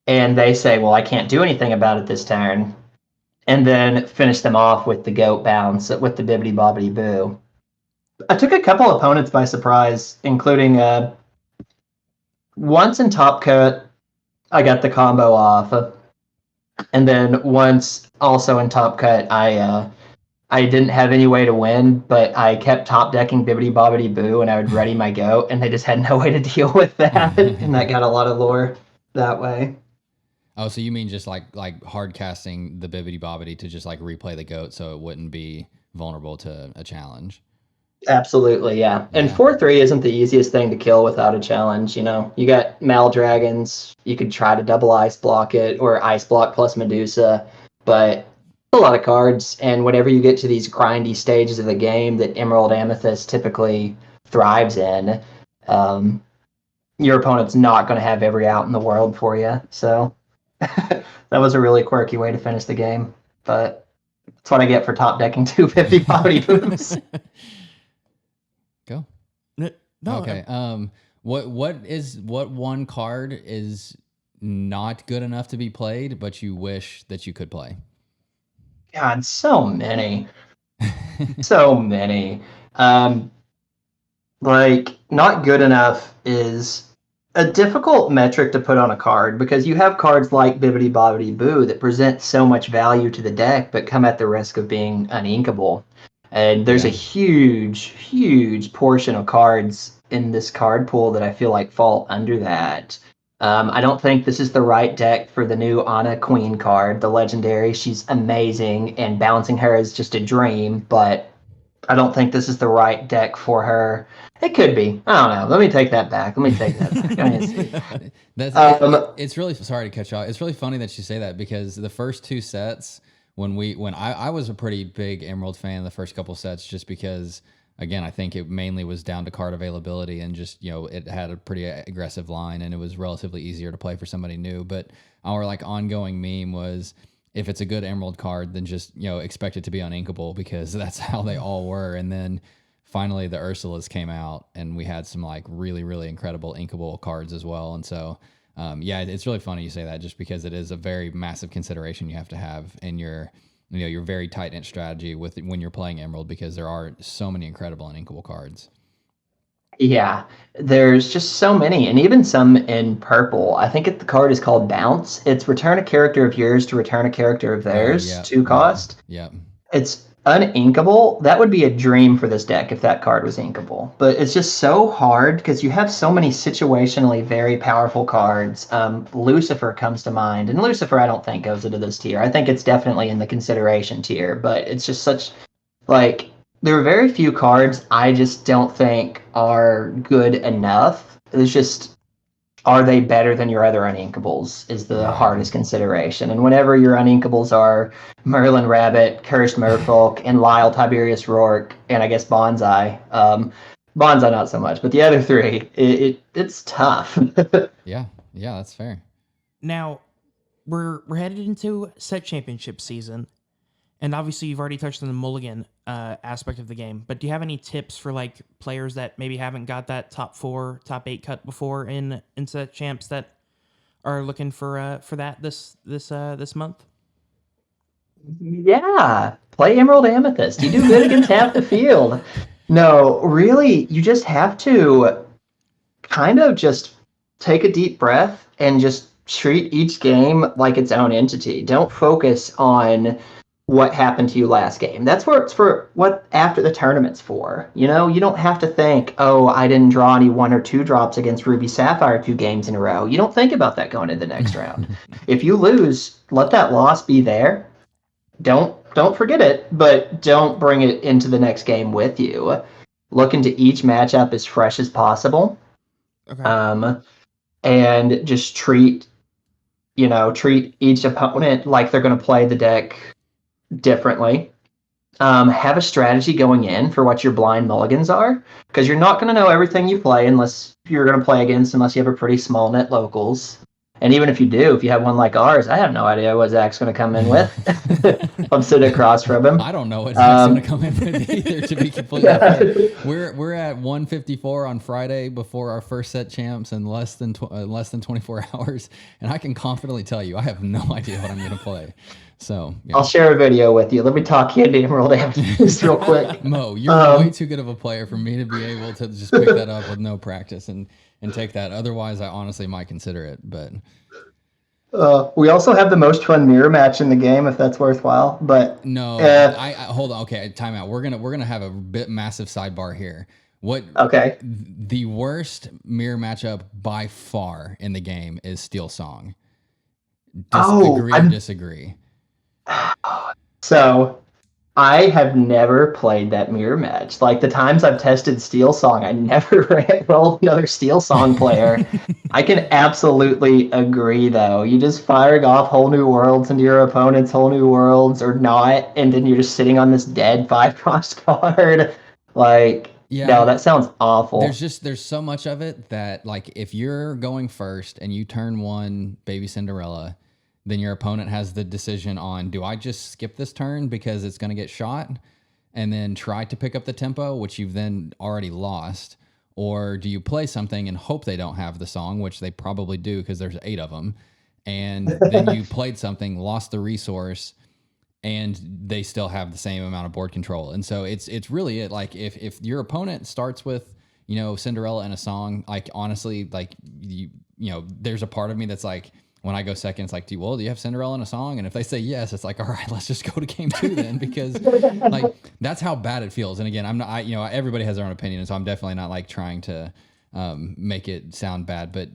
And they say, well, I can't do anything about it this turn. And then finish them off with the Goat bounce, with the Bibbidi Bobbidi Boo. I took a couple opponents by surprise, including once in Top Cut, I got the combo off, and then once also in Top Cut, I didn't have any way to win, but I kept top decking Bibbidi Bobbidi Boo, and I would ready my Goat, and they just had no way to deal with that, and that got a lot of lore that way. Oh, so you mean just like hard casting the Bibbidi Bobbidi to just like replay the Goat so it wouldn't be vulnerable to a challenge? Absolutely, yeah. And Yeah. 4-3 isn't the easiest thing to kill without a challenge, you know. You got Mal Dragons, you could try to double ice block it, or ice block plus Medusa, but a lot of cards, and whenever you get to these grindy stages of the game that Emerald Amethyst typically thrives in, your opponent's not going to have every out in the world for you. So that was a really quirky way to finish the game, but that's what I get for top decking 250 body booms. Go. No, Okay. What one card is not good enough to be played, but you wish that you could play? God, so many. So many. Like, not good enough is a difficult metric to put on a card because you have cards like Bibbidi Bobbidi Boo that present so much value to the deck but come at the risk of being uninkable. And there's a huge, huge portion of cards in this card pool that I feel like fall under that. I don't think this is the right deck for the new Anna Queen card, the legendary. She's amazing, and balancing her is just a dream, but I don't think this is the right deck for her. It could be. I don't know. Let me take that back. It's really, sorry to cut you off. It's really funny that you say that because the first two sets, when I was a pretty big Emerald fan the first couple sets, just because again, I think it mainly was down to card availability and just, it had a pretty aggressive line and it was relatively easier to play for somebody new. But our like ongoing meme was, if it's a good Emerald card, then just, expect it to be uninkable because that's how they all were. And then finally the Ursulas came out and we had some like really, really incredible inkable cards as well. And so, it's really funny you say that just because it is a very massive consideration you have to have in your very tight knit strategy when you're playing Emerald, because there are so many incredible and inkable cards. Yeah, there's just so many, and even some in purple. I think the card is called Bounce. It's return a character of yours to return a character of theirs, 2 cost. Yeah. It's uninkable. That would be a dream for this deck if that card was inkable. But it's just so hard because you have so many situationally very powerful cards. Lucifer comes to mind, and Lucifer I don't think goes into this tier. I think it's definitely in the consideration tier, but it's just such, like, there are very few cards I just don't think are good enough. It's just, are they better than your other uninkables is the hardest consideration. And whenever your uninkables are Merlin Rabbit, Cursed Merfolk, and Lyle Tiberius Rourke, and I guess Bonsai. Bonsai not so much, but the other 3, it's tough. Yeah, that's fair. Now, we're headed into set championship season, and obviously you've already touched on the mulligan aspect of the game, but do you have any tips for like players that maybe haven't got that top 4, top 8 cut before in set champs that are looking for that this month? Yeah, play Emerald Amethyst. You do good against half the field. No, really, you just have to kind of just take a deep breath and just treat each game like its own entity. Don't focus on what happened to you last game. That's what after the tournament's for. You don't have to think, oh, I didn't draw any 1 or 2 drops against Ruby Sapphire 2 games in a row. You don't think about that going into the next round. If you lose, let that loss be there. Don't forget it, but don't bring it into the next game with you. Look into each matchup as fresh as possible. Okay. And just treat each opponent like they're going to play the deck differently. Have a strategy going in for what your blind mulligans are, because you're not going to know everything you play unless you have a pretty small net locals. And even if you do, if you have one like ours, I have no idea what Zach's going to come in with. I'm sitting across from him. I don't know what Zach's going to come in with either, to be completely fair. We're at 154 on Friday before our first set champs in less than 24 hours, and I can confidently tell you I have no idea what I'm going to play. So yeah. I'll share a video with you. Let me talk Candy Emerald Amethyst real quick. Mo, you're way too good of a player for me to be able to just pick that up with no practice and take that. Otherwise, I honestly might consider it. But we also have the most fun mirror match in the game, if that's worthwhile. But no, I hold on. Okay, time out. We're gonna have a bit massive sidebar here. What? Okay. The worst mirror matchup by far in the game is Steel Song. Agree or disagree? So I have never played that mirror match. Like the times I've tested Steel Song, I never rolled another Steel Song player. I can absolutely agree, though. You just firing off whole new worlds into your opponent's whole new worlds or not, and then you're just sitting on this dead 5-cost card. Like, yeah, no, that sounds awful. There's so much of it that, like, if you're going first and you turn one Baby Cinderella, then your opponent has the decision on, do I just skip this turn because it's going to get shot and then try to pick up the tempo, which you've then already lost, or do you play something and hope they don't have the song, which they probably do because there's 8 of them, and then you played something, lost the resource, and they still have the same amount of board control. And so it's really it. Like if your opponent starts with, you know, Cinderella and a song, like honestly, like you know, there's a part of me that's like, when I go second, it's like, do you have Cinderella in a song? And if they say yes, it's like, all right, let's just go to game 2 then, because like that's how bad it feels. And again, I'm not, you know, everybody has their own opinion, so I'm definitely not like trying to make it sound bad. But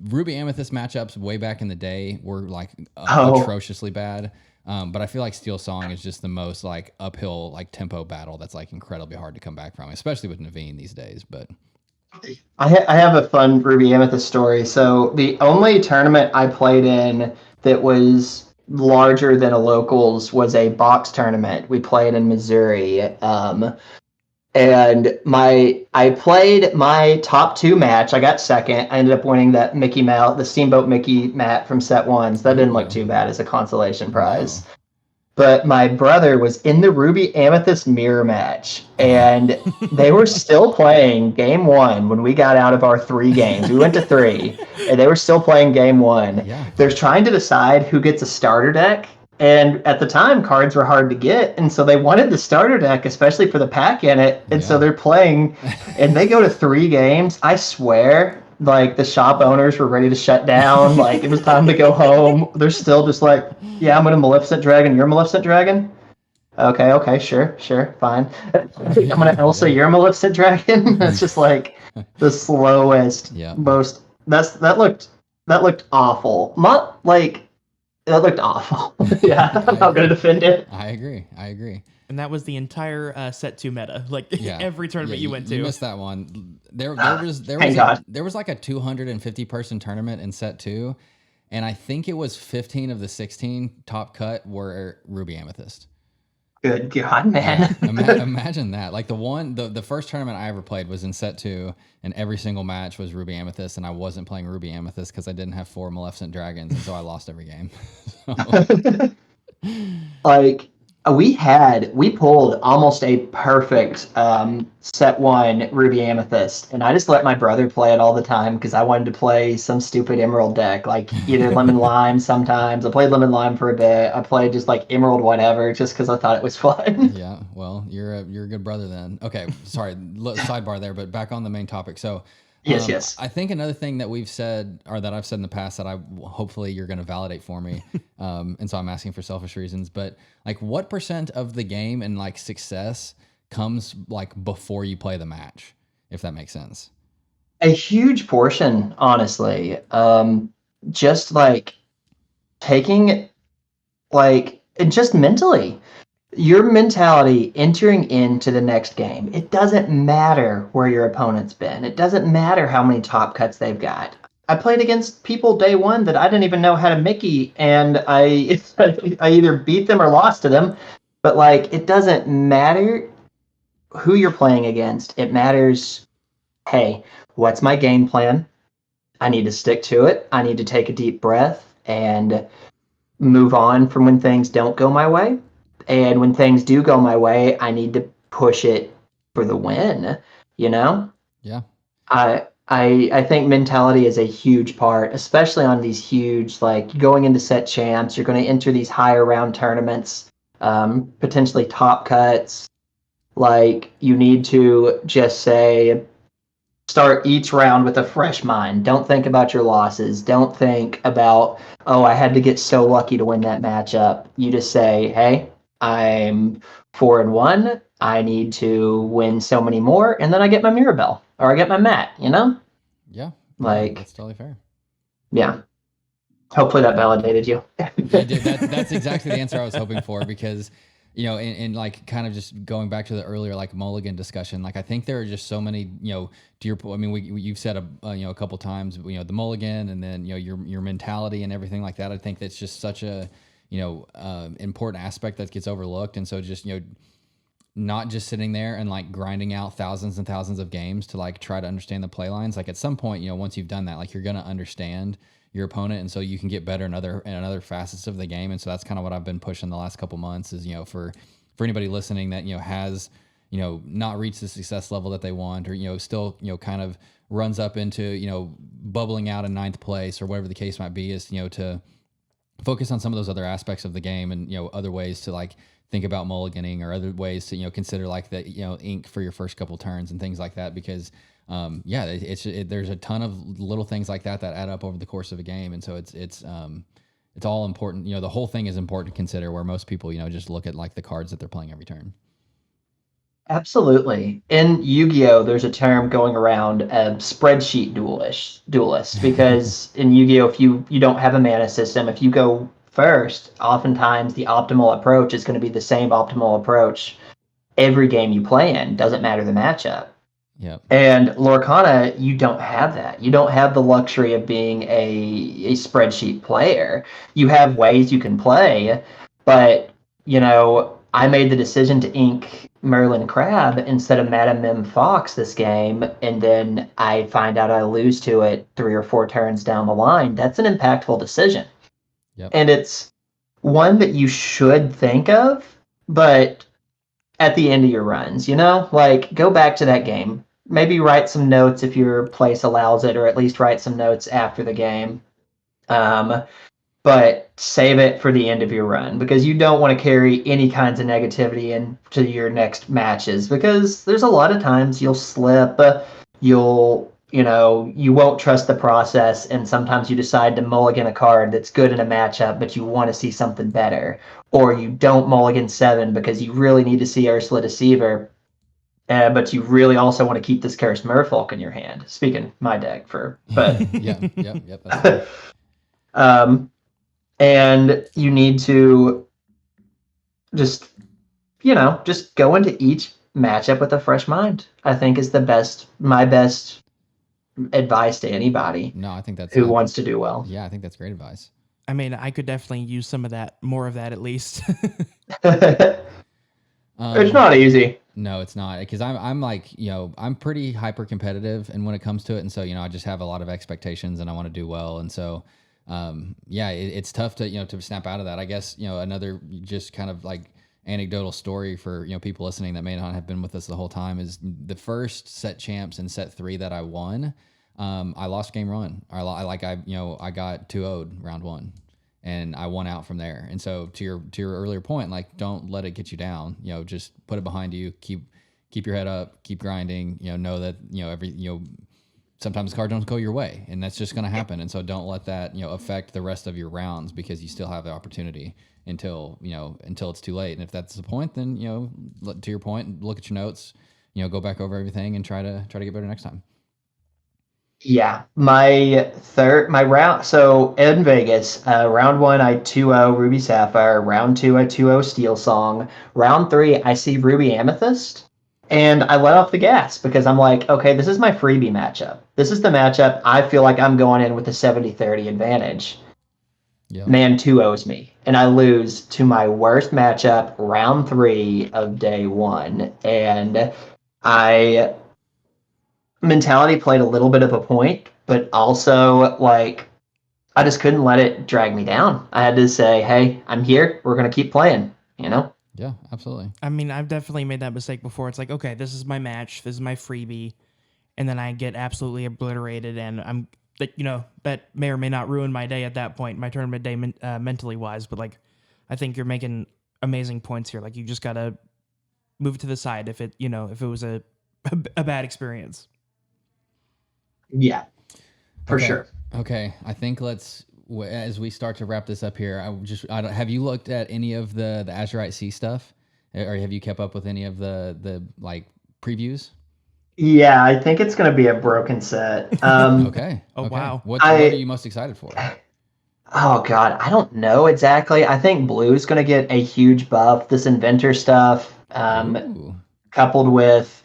Ruby Amethyst matchups way back in the day were like atrociously bad. But I feel like Steel Song is just the most like uphill like tempo battle that's like incredibly hard to come back from, especially with Naveen these days. But I have a fun Ruby Amethyst story. So the only tournament I played in that was larger than a locals was a box tournament we played in Missouri. And I played my top 2 match. I got second. I ended up winning that Mickey Mouse, the Steamboat Mickey mat from set 1. So that didn't look too bad as a consolation prize. Wow. But my brother was in the Ruby Amethyst mirror match, and they were still playing game 1 when we got out of our 3 games. We went to 3, and they were still playing game 1. Yeah. They're trying to decide who gets a starter deck, and at the time, cards were hard to get, and so they wanted the starter deck, especially for the pack in it, and so they're playing, and they go to 3 games. I swear, like, the shop owners were ready to shut down. Like, it was time to go home. They're still just like, yeah, I'm going to Maleficent Dragon. You're Maleficent Dragon? Okay, sure, fine. I'm going to Elsa, you're Maleficent Dragon? It's just like the slowest, most... That looked awful. Not, like... That looked awful. Yeah, I'm not going to defend it. I agree. And that was the entire set 2 meta. Like every tournament you went to. You missed that one. There was like a 250 person tournament in set 2, and I think it was 15 of the 16 top cut were Ruby Amethyst. Good God, man. Imagine that. Like the first tournament I ever played was in set 2, and every single match was Ruby Amethyst, and I wasn't playing Ruby Amethyst because I didn't have 4 Maleficent Dragons, and so I lost every game. Like, we pulled almost a perfect set 1 Ruby Amethyst, and I just let my brother play it all the time because I wanted to play some stupid Emerald deck, like either Lemon Lime sometimes. I played Lemon Lime for a bit. I played just like Emerald whatever just because I thought it was fun. Yeah, well, you're a good brother then. Okay, sorry, sidebar there, but back on the main topic. So Yes. I think another thing that we've said, or that I've said in the past, that hopefully you're going to validate for me, and so I'm asking for selfish reasons, but like what % of the game and like success comes like before you play the match, if that makes sense? A huge portion, honestly. Just like taking, like, just mentally. Your mentality entering into the next game, it doesn't matter where your opponent's been. It doesn't matter how many top cuts they've got. I played against people day 1 that I didn't even know had a Mickey, and I either beat them or lost to them. But, like, it doesn't matter who you're playing against. It matters, hey, what's my game plan? I need to stick to it. I need to take a deep breath and move on from when things don't go my way. And when things do go my way, I need to push it for the win, you know? Yeah. I think mentality is a huge part, especially on these huge, like going into set champs, you're going to enter these higher round tournaments, potentially top cuts. Like you need to just say, start each round with a fresh mind. Don't think about your losses. Don't think about, oh, I had to get so lucky to win that matchup. You just say, hey, I'm 4-1. I need to win so many more, and then I get my Mirabelle or I get my mat, you know? Yeah. Like, that's totally fair. yeah. Hopefully that validated you. It did. That's exactly the answer I was hoping for, because, and like kind of just going back to the earlier like mulligan discussion, like I think there are just so many, to your point. I mean, you've said a couple times, the mulligan, and then your mentality and everything like that. I think that's just such a important aspect that gets overlooked, and so just not just sitting there and like grinding out thousands and thousands of games to like try to understand the play lines. Like at some point, once you've done that, like you're going to understand your opponent, and so you can get better in other facets of the game. And so that's kind of what I've been pushing the last couple months is, for anybody listening that, has, not reached the success level that they want, or, still, kind of runs up into, bubbling out in ninth place or whatever the case might be, is, to focus on some of those other aspects of the game, and, other ways to like think about mulliganing, or other ways to, consider like the, ink for your first couple turns and things like that, because there's a ton of little things like that add up over the course of a game. And so it's all important. The whole thing is important to consider, where most people, just look at like the cards that they're playing every turn. Absolutely. In Yu-Gi-Oh, there's a term going around, spreadsheet duelist, because in Yu-Gi-Oh, if you don't have a mana system, if you go first, oftentimes the optimal approach is going to be the same optimal approach every game you play in. Doesn't matter the matchup. Yeah. And Lorcana, you don't have that. You don't have the luxury of being a spreadsheet player. You have ways you can play, but I made the decision to ink Merlin Crab instead of Madame Mim Fox this game, and then I find out I lose to it 3 or 4 turns down the line. That's an impactful decision. Yep. And it's one that you should think of, but at the end of your runs, like go back to that game. Maybe write some notes if your place allows it, or at least write some notes after the game. But save it for the end of your run, because you don't want to carry any kinds of negativity into your next matches, because there's a lot of times you'll slip, you won't trust the process, and sometimes you decide to mulligan a card that's good in a matchup, but you want to see something better, or you don't mulligan 7 because you really need to see Ursula Deceiver, but you really also want to keep this Cursed Merfolk in your hand. Speaking my deck but yep. That's and you need to just go into each matchup with a fresh mind, I think, is my best advice to anybody. No, I think that's who wants to do well. Yeah, I think that's great advice. I mean, I could definitely use some of that, more of that at least. It's not easy. No, it's not, because I'm like, I'm pretty hyper competitive, and when it comes to it, and so I just have a lot of expectations, and I want to do well, and so it's tough to to snap out of that. I guess another just kind of like anecdotal story for people listening that may not have been with us the whole time is the first set champs in set 3 that I won. I lost game 1. I got 2-0'd round 1, and I won out from there. And so to your earlier point, like, don't let it get you down. Just put it behind you. Keep your head up. Keep grinding. Know that sometimes cards don't go your way, and that's just going to happen. And so don't let that affect the rest of your rounds, because you still have the opportunity until it's too late. And if that's the point, then to your point, look at your notes. Go back over everything and try to get better next time. Yeah, my round. So in Vegas, round 1 I 2-0 Ruby Sapphire. Round 2 I 2-0 Steel Song. Round 3 I see Ruby Amethyst, and I let off the gas, because I'm like, okay, this is my freebie matchup. This is the matchup I feel like I'm going in with a 70-30 advantage. Yep. Man 2-0s me, and I lose to my worst matchup round 3 of day 1, and mentality played a little bit of a point, but also like I just couldn't let it drag me down. I had to say, "Hey, I'm here. We're gonna keep playing." You know? Yeah, absolutely. I mean, I've definitely made that mistake before. It's like, okay, this is my match, this is my freebie, and then I get absolutely obliterated, and I'm that that may or may not ruin my day at that point, my tournament day mentally wise. But like, I think you're making amazing points here. Like, you just gotta move it to the side if it if it was a bad experience. Yeah, for Okay. sure. Okay. I think as we start to wrap this up here, I don't, have you looked at any of the Azurite C stuff, or have you kept up with any of the like previews? Yeah, I think it's gonna be a broken set. Okay. Oh Okay. wow. What are you most excited for? Oh God, I don't know exactly. I think blue's gonna get a huge buff. This inventor stuff, Ooh. coupled with,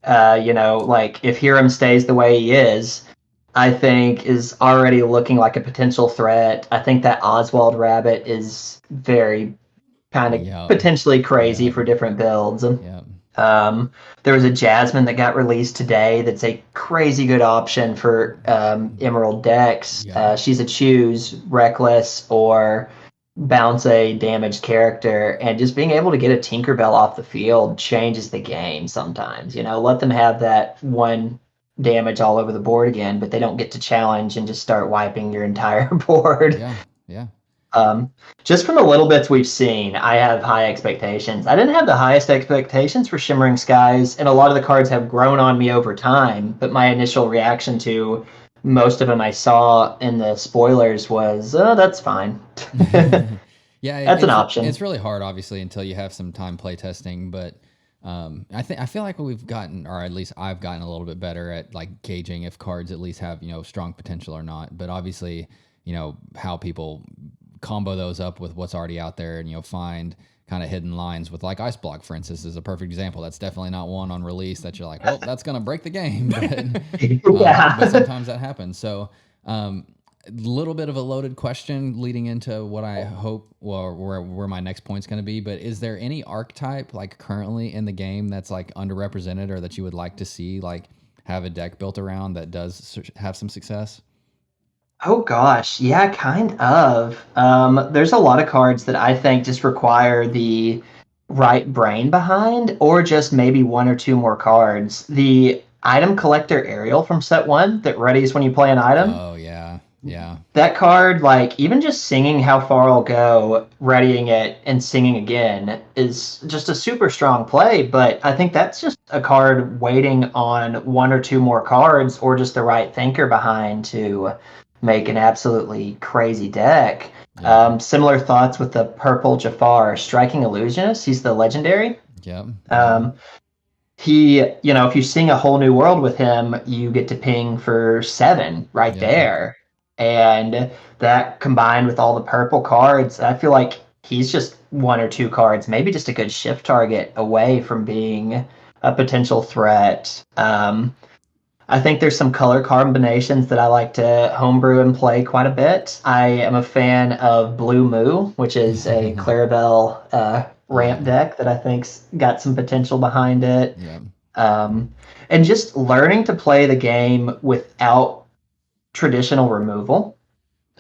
like if Hiram stays the way he is, I think is already looking like a potential threat. I think that Oswald rabbit is very kind of Yep. potentially crazy Yep. for different builds. Yep. There was a Jasmine that got released today that's a crazy good option for Emerald decks. Yep. She's a choose reckless or bounce a damaged character, and just being able to get a Tinkerbell off the field changes the game sometimes. Let them have that one damage all over the board again, but they don't get to challenge and just start wiping your entire board. Yeah. Yeah. Um, just from the little bits we've seen, I have high expectations. I didn't have the highest expectations for Shimmering Skies, and a lot of the cards have grown on me over time. But my initial reaction to most of them I saw in the spoilers was, "Oh, that's fine. Yeah, That's an option." it's really hard, obviously, until you have some time play testing. But I feel like we've gotten, or at least I've gotten a little bit better at like gauging if cards at least have strong potential or not. But obviously, how people combo those up with what's already out there, and find kind of hidden lines with like Ice Block, for instance, is a perfect example. That's definitely not one on release that you're like, well, that's gonna break the game. But Yeah. sometimes that happens. So. Little bit of a loaded question leading into what I hope, well, where my next point's going to be. But is there any archetype like currently in the game that's like underrepresented, or that you would like to see like have a deck built around that does have some success? Oh gosh, yeah, kind of. There's a lot of cards that I think just require the right brain behind, or just maybe one or two more cards. The item collector Ariel from set one that readies when you play an item. Oh yeah, yeah, That card, like even just singing How Far I'll Go, readying it, and singing again is just a super strong play. But I think that's just a card waiting on one or two more cards, or just the right thinker behind to make an absolutely crazy deck. yeah, Similar thoughts with the purple Jafar, Striking Illusionist. He's the legendary. yeah, yeah, Um, if you sing A Whole New World with him, you get to ping for 7 right yeah. there. And that combined with all the purple cards, I feel like he's just one or two cards, maybe just a good shift target away from being a potential threat. I think there's some color combinations that I like to homebrew and play quite a bit. I am a fan of Blue Moo, which is a Clarabelle ramp Yeah, deck that I think's got some potential behind it. yeah, Um, and just learning to play the game without traditional removal,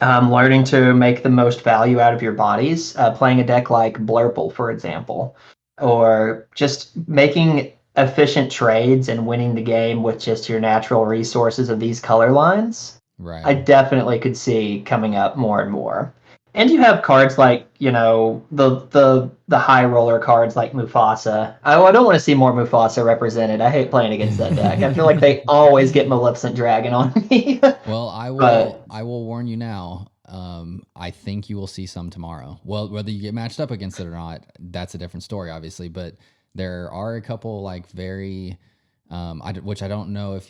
learning to make the most value out of your bodies, playing a deck like Blurple, for example, or just making efficient trades and winning the game with just your natural resources of these color lines. right. I definitely could see coming up more and more. And you have cards like, the high roller cards like Mufasa. I don't want to see more Mufasa represented. I hate playing against that deck. I feel like they always get Maleficent Dragon on me. Well, But I will warn you now. I think you will see some tomorrow. Well, whether you get matched up against it or not, that's a different story, obviously. But there are a couple like very, which I don't know if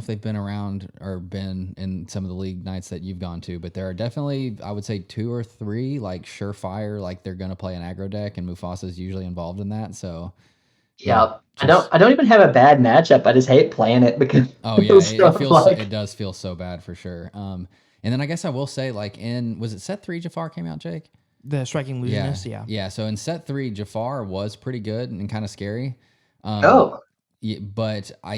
they've been around or been in some of the league nights that you've gone to, but there are definitely, I would say 2 or 3 like surefire, like they're gonna play an aggro deck, and Mufasa's usually involved in that. So yeah, yeah, I don't just I don't even have a bad matchup. I just hate playing it because oh it yeah, feels so it like does feel so bad for sure. And then I guess I will say, like, was it set 3 Jafar came out, Jake? The striking Yeah, illusionist, yeah. yeah. So in set 3, Jafar was pretty good and kind of scary. Um, oh Yeah, but I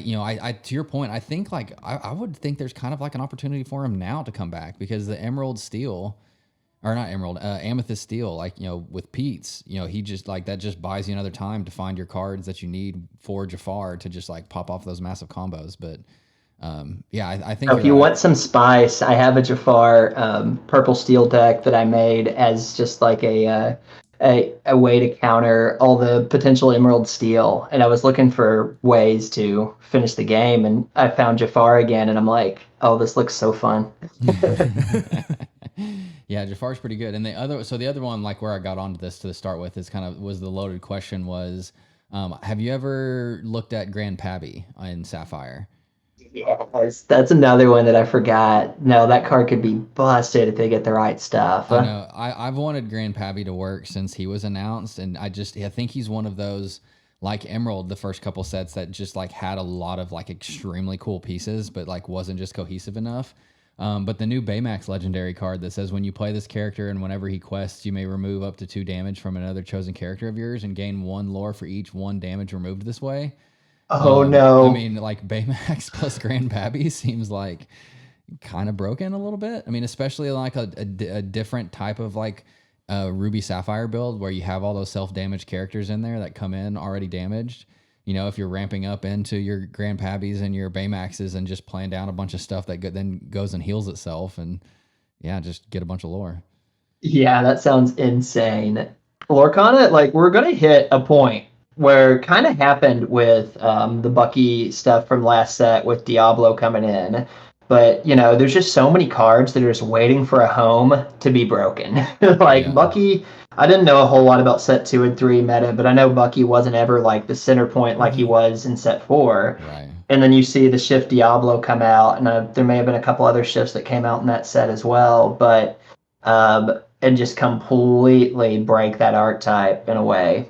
to your point, I think like I would think there's kind of like an opportunity for him now to come back because the Emerald Steel, or not Emerald, Amethyst Steel, like with Pete's, he just like that just buys you another time to find your cards that you need for Jafar to just like pop off those massive combos. But yeah, I think So you're if you right. want some spice, I have a Jafar purple steel deck that I made as just like a way to counter all the potential Emerald Steel. And I was looking for ways to finish the game, and I found Jafar again, and I'm like, oh, this looks so fun. Yeah, Jafar's pretty good. And the other one, like where I got onto this to start with, is kind of was the loaded question was, have you ever looked at Grand Pabby in Sapphire? Yes, that's another one that I forgot. No, that card could be busted if they get the right stuff. I know. I've wanted Grand Pabby to work since he was announced, and I think he's one of those like Emerald, the first couple sets that just like had a lot of like extremely cool pieces, but like wasn't just cohesive enough. But the new Baymax legendary card that says when you play this character and whenever he quests, you may remove up to 2 damage from another chosen character of yours and gain 1 lore for each 1 damage removed this way. Oh I no. mean, like Baymax plus Grand Pabby seems like kind of broken a little bit. I mean, especially like a different type of like Ruby Sapphire build where you have all those self-damaged characters in there that come in already damaged. If you're ramping up into your Grand Pabbies and your Baymaxes and just playing down a bunch of stuff that then goes and heals itself and yeah, just get a bunch of lore. Yeah, that sounds insane. Lorcana, like we're gonna hit a point where kind of happened with the Bucky stuff from last set with Diablo coming in. But there's just so many cards that are just waiting for a home to be broken. Like Yeah. Bucky, I didn't know a whole lot about set 2 and 3 meta, but I know Bucky wasn't ever like the center point like he was in set 4. Right. And then you see the shift Diablo come out, and there may have been a couple other shifts that came out in that set as well. But and just completely break that archetype in a way.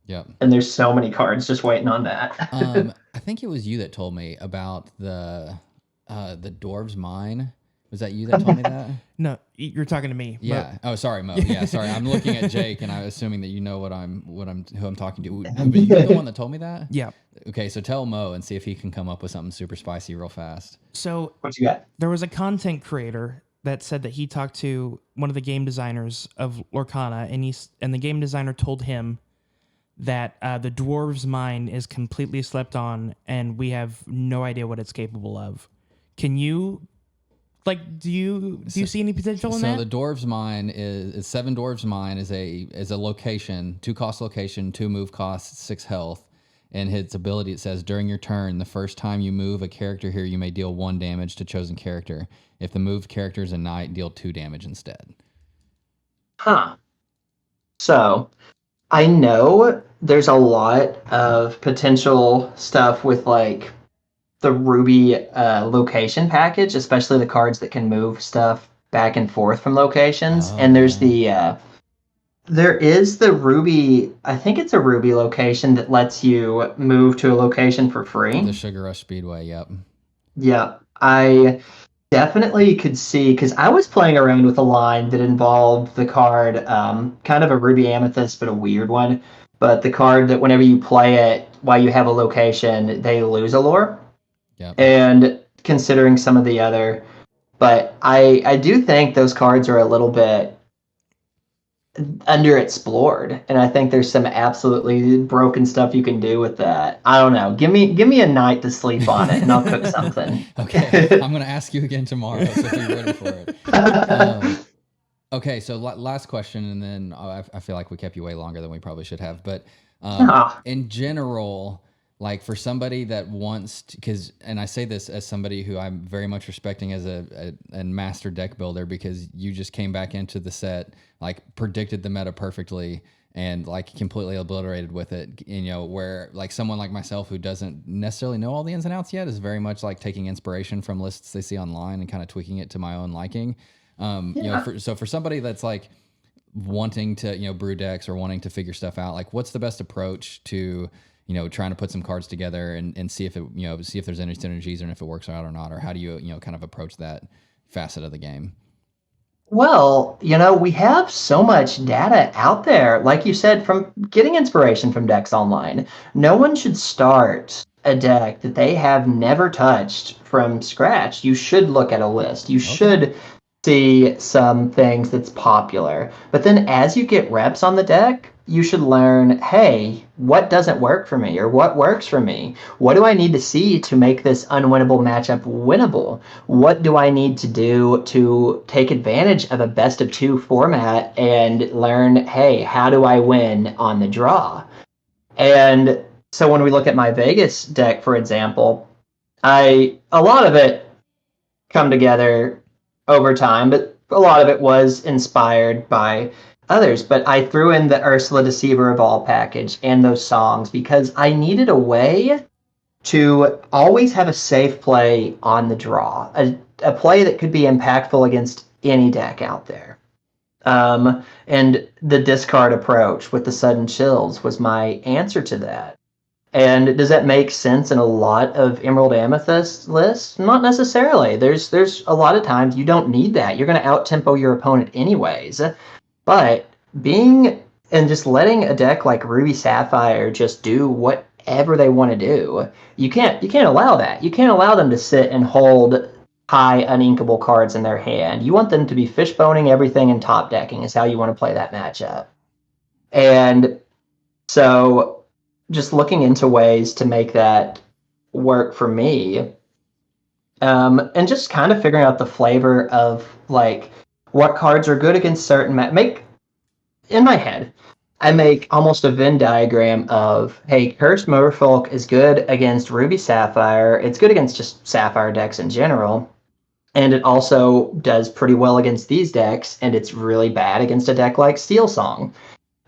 Yep. And there's so many cards just waiting on that. I think it was you that told me about the Dwarves Mine. Was that you that told me that? No, you're talking to me. Yeah. Oh, sorry, Mo. Yeah, sorry. I'm looking at Jake, and I'm assuming that you know who I'm talking to. But you're the one that told me that. Yeah. Okay, so tell Mo and see if he can come up with something super spicy real fast. So What you got? there was a content creator that said that he talked to one of the game designers of Lorcana, and the game designer told him that the dwarves' mine is completely slept on, and we have no idea what it's capable of. Can you, do you see any potential in So that? the Dwarves Mine is 7 Dwarves Mine is a location, 2 cost location, 2 move costs, 6 health. And its ability, it says, during your turn, the first time you move a character here, you may deal 1 damage to chosen character. If the moved character is a knight, deal 2 damage instead. Huh. So I know there's a lot of potential stuff with like the Ruby location package, especially the cards that can move stuff back and forth from locations. Oh, And there's yeah. there is the Ruby, I think it's a Ruby location that lets you move to a location for The free. Sugar Rush Speedway, yep. Yeah, I definitely could see, because I was playing around with a line that involved the card, kind of a Ruby Amethyst, but a weird one. But the card that whenever you play it while you have a location, they lose a lore. Yep. And considering some of the other, but I do think those cards are a little bit underexplored, and I think there's some absolutely broken stuff you can do with that. I don't know. Give me a night to sleep on it, and I'll cook something. Okay, I'm going to ask you again tomorrow, so be ready for it. Okay, so last question, and then I feel like we kept you way longer than we probably should have. But in general, like for somebody that wants to, and I say this as somebody who I'm very much respecting as a master deck builder, because you just came back into the set, like predicted the meta perfectly, and like completely obliterated with it. Where like someone like myself who doesn't necessarily know all the ins and outs yet is very much like taking inspiration from lists they see online and kind of tweaking it to my own liking. For somebody that's like wanting to brew decks or wanting to figure stuff out, like what's the best approach to trying to put some cards together and see if it see if there's any synergies and if it works out or not, or how do you kind of approach that facet of the game? Well, we have so much data out there, like you said, from getting inspiration from decks online. No one should start a deck that they have never touched from scratch, you should look at a list. You should see some things that's popular. But then as you get reps on the deck, you should learn, hey, what doesn't work for me or what works for me? What do I need to see to make this unwinnable matchup winnable? What do I need to do to take advantage of a best of two format and learn, hey, how do I win on the draw? And so when we look at my Vegas deck, for example, a lot of it come together over time, but a lot of it was inspired by others. But I threw in the Ursula Deceiver of All package and those songs because I needed a way to always have a safe play on the draw, a play that could be impactful against any deck out there. And the discard approach with the sudden chills was my answer to that. And does that make sense in a lot of Emerald Amethyst lists? Not necessarily. There's a lot of times you don't need that. You're going to out-tempo your opponent anyways. But being and just letting a deck like Ruby Sapphire just do whatever they want to do, you can't allow that. You can't allow them to sit and hold high uninkable cards in their hand. You want them to be fishboning everything and top decking is how you want to play that matchup. And so just looking into ways to make that work for me, and just kind of figuring out the flavor of like what cards are good against certain in my head, I make almost a Venn diagram of, hey, Cursed Merfolk is good against Ruby Sapphire. It's good against just Sapphire decks in general. And it also does pretty well against these decks, and it's really bad against a deck like Steel Song.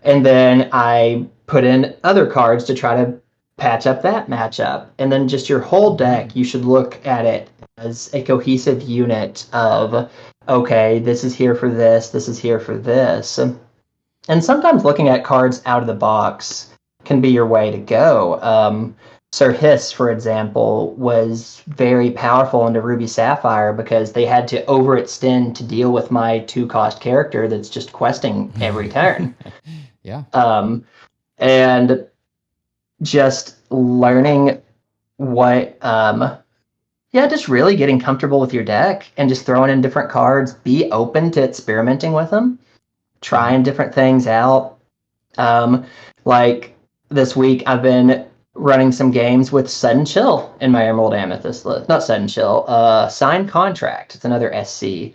And then I put in other cards to try to patch up that matchup. And then just your whole deck, you should look at it as a cohesive unit of, okay, this is here for this is here for this. And sometimes looking at cards out of the box can be your way to go. Sir Hiss, for example, was very powerful into Ruby Sapphire because they had to overextend to deal with my 2-cost character that's just questing every turn. Yeah. And just learning what, just really getting comfortable with your deck and just throwing in different cards. Be open to experimenting with them, trying different things out. Like this week, I've been running some games with Sudden Chill in my Emerald Amethyst list. Not Sudden Chill, Signed Contract. It's another SC.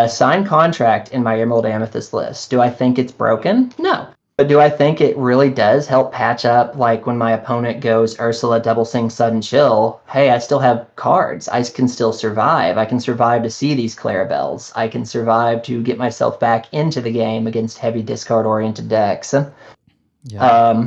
Signed Contract in my Emerald Amethyst list. Do I think it's broken? No. But do I think it really does help patch up, like when my opponent goes Ursula Double Sing Sudden Chill? Hey, I still have cards. I can still survive. I can survive to see these Clarabelles. I can survive to get myself back into the game against heavy discard-oriented decks. Yeah.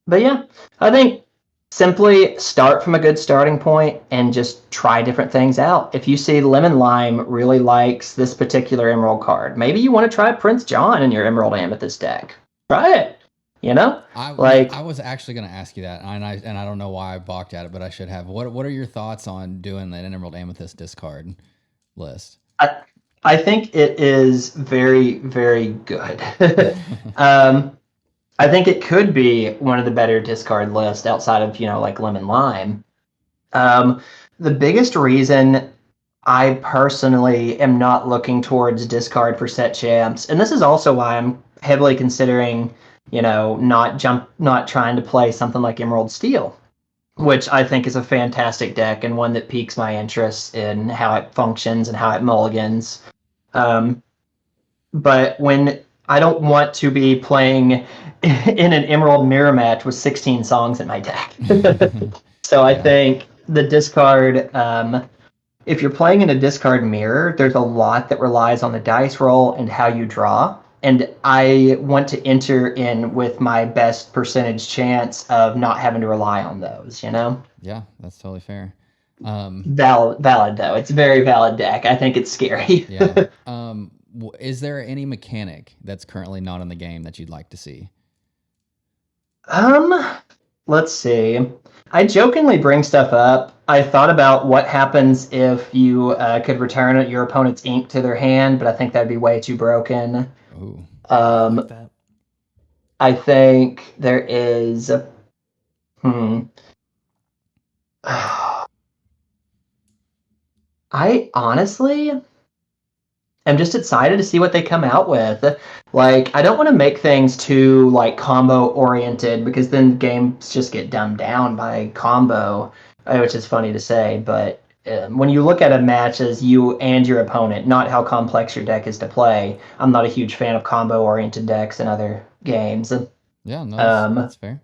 But yeah, I think simply start from a good starting point and just try different things out. If you see Lemon Lime really likes this particular Emerald card, maybe you want to try Prince John in your Emerald Amethyst deck. Try it. You know, I was actually going to ask you that, and I don't know why I balked at it, but I should have. What are your thoughts on doing that Emerald Amethyst discard list? I think it is very, very good. I think it could be one of the better discard lists outside of, like Lemon Lime. The biggest reason I personally am not looking towards discard for set champs, and this is also why I'm heavily considering, not trying to play something like Emerald Steel, which I think is a fantastic deck and one that piques my interest in how it functions and how it mulligans. But when I don't want to be playing in an Emerald Mirror match with 16 songs in my deck. So I think the discard, if you're playing in a discard mirror, there's a lot that relies on the dice roll and how you draw. And I want to enter in with my best percentage chance of not having to rely on those, Yeah, that's totally fair. Valid though. It's a very valid deck. I think it's scary. Yeah. Is there any mechanic that's currently not in the game that you'd like to see? Let's see. I jokingly bring stuff up. I thought about what happens if you could return your opponent's ink to their hand, but I think that'd be way too broken. Ooh. Like that. I think there is. I honestly am just excited to see what they come out with. Like, I don't want to make things too like combo oriented because then games just get dumbed down by combo, which is funny to say. But when you look at a match as you and your opponent, not how complex your deck is to play, I'm not a huge fan of combo oriented decks in other games. Yeah, no, Um, that's fair.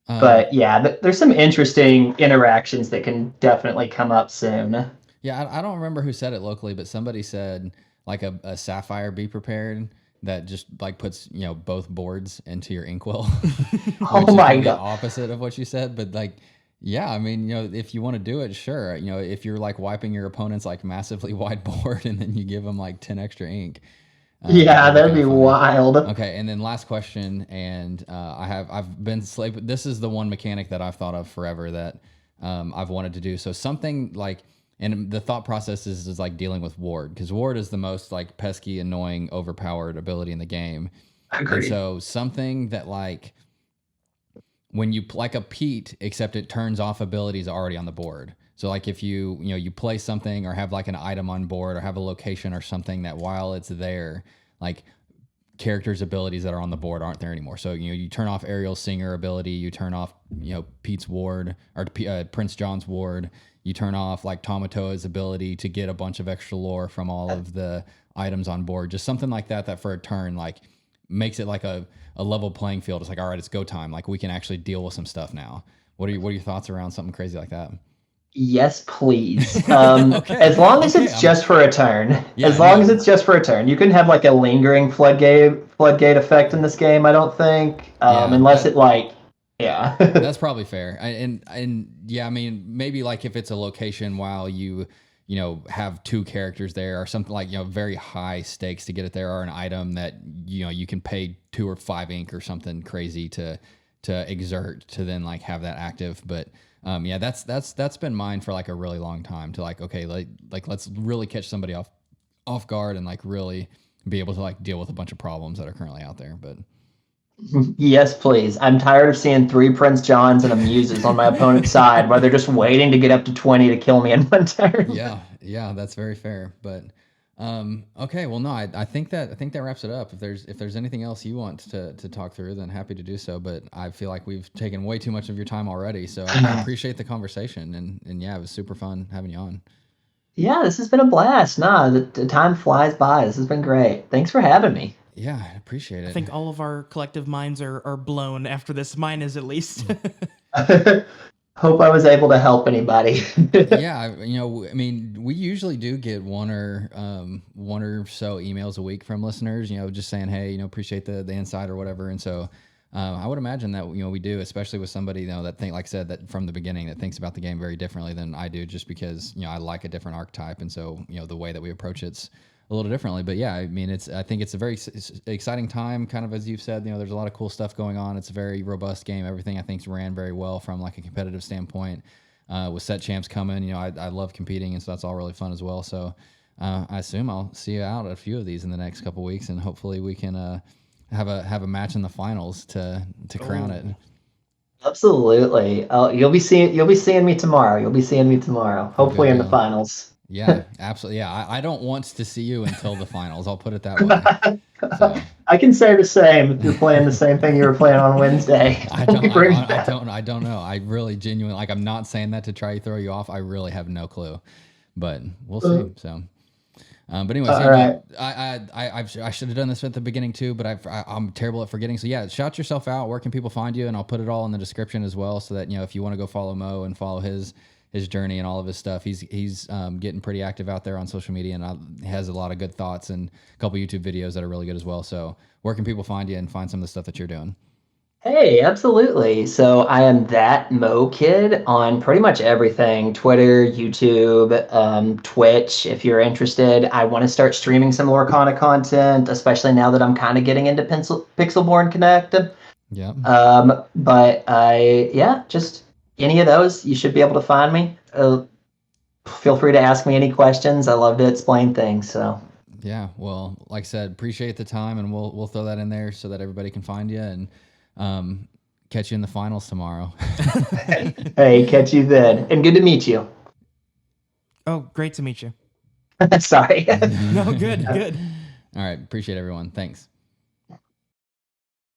but yeah, there's some interesting interactions that can definitely come up soon. Yeah, I don't remember who said it locally, but somebody said like a sapphire be prepared that just like puts both boards into your inkwell, which Oh is my kind of the god. opposite of what you said. But like, yeah, I mean, if you want to do it, sure. If you're like wiping your opponent's like massively wide board and then you give them like 10 extra ink, Yeah, that'd be that'd kind be of funny. wild. Okay, and then last question, and I've been slave. This is the one mechanic that I've thought of forever that I've wanted to do. So something like, and the thought process is like dealing with ward, because ward is the most like pesky, annoying, overpowered ability in the game, and Agreed. so something that like when you like a Pete, except it turns off abilities already on the board. So like if you play something or have like an item on board or have a location or something that while it's there, like characters' abilities that are on the board aren't there anymore. So you turn off Ariel's Singer ability, you turn off Pete's ward or Prince John's ward, you turn off like Tamatoa's ability to get a bunch of extra lore from all of the items on board. Just something like that that for a turn like makes it like a level playing field. It's like, all right, it's go time. Like we can actually deal with some stuff now. What are your thoughts around something crazy like that? Yes, please. Okay, As long as okay. it's just for a turn. Yeah, As long as no, it's just for a turn. You can have like a lingering floodgate effect in this game, I don't think. yeah. Unless That it like yeah. That's probably fair. And yeah, I mean, maybe like if it's a location while you have two characters there or something like, very high stakes to get it there, or an item that, you can pay 2 or 5 ink or something crazy to exert to then like have that active. But yeah, that's been mine for like a really long time to like, okay, like let's really catch somebody off guard and like really be able to like deal with a bunch of problems that are currently out there. But Yes, please. I'm tired of seeing 3 Prince Johns and a Muses on my opponent's side where they're just waiting to get up to 20 to kill me in one turn. yeah, that's very fair. But okay, well, no, I think that wraps it up. If there's anything else you want to talk through, then happy to do so. But I feel like we've taken way too much of your time already, so I appreciate the conversation, and yeah, it was super fun having you on. Yeah, this has been a blast. Nah, the time flies by. This has been great. Thanks for having me. Yeah, I appreciate I it. think all of our collective minds are blown after this. Mine is at least. Hope I was able to help anybody. Yeah, I mean, we usually do get one or so emails a week from listeners, just saying, hey, appreciate the insight or whatever. And so I would imagine that we do, especially with somebody that think, like I said, that from the beginning that thinks about the game very differently than I do, just because I like a different archetype, and so the way that we approach it's a little differently. But yeah, I mean, I think it's a very exciting time, kind of as you've said. There's a lot of cool stuff going on. It's a very robust game. Everything I think's ran very well from like a competitive standpoint. With set champs coming, I love competing, and so that's all really fun as well. So I assume I'll see you out at a few of these in the next couple weeks, and hopefully we can have a match in the finals to crown it. Absolutely. You'll be seeing me tomorrow. You'll be seeing me tomorrow. Good Hopefully in the deal. finals. Yeah, absolutely. Yeah, I don't want to see you until the finals. I'll put it that way. So I can say the same if you're playing the same thing you were playing on Wednesday. I Let don't, me bring it I back. don't, I don't know. I really genuinely like. I'm not saying that to try to throw you off. I really have no clue, but we'll see. So, but anyways, All right. I should have done this at the beginning too, but I'm terrible at forgetting. So yeah, shout yourself out. Where can people find you? And I'll put it all in the description as well, so that if you want to go follow Mo and follow his journey and all of his stuff, he's getting pretty active out there on social media, and has a lot of good thoughts and a couple YouTube videos that are really good as well. So where can people find you and find some of the stuff that you're doing? Hey, absolutely. So I am that Mo Kid on pretty much everything: Twitter, YouTube, Twitch. If you're interested, I want to start streaming some more Lorcana content, especially now that I'm kind of getting into Pixelborn Connect. Yeah. But yeah, just any of those, you should be able to find me. Feel free to ask me any questions. I love to explain things. So Yeah, well, like I said, appreciate the time, and we'll throw that in there so that everybody can find you. And catch you in the finals tomorrow. Hey, catch you then. And good to meet you. Oh, great to meet you. Sorry. No, good. All right. Appreciate everyone. Thanks.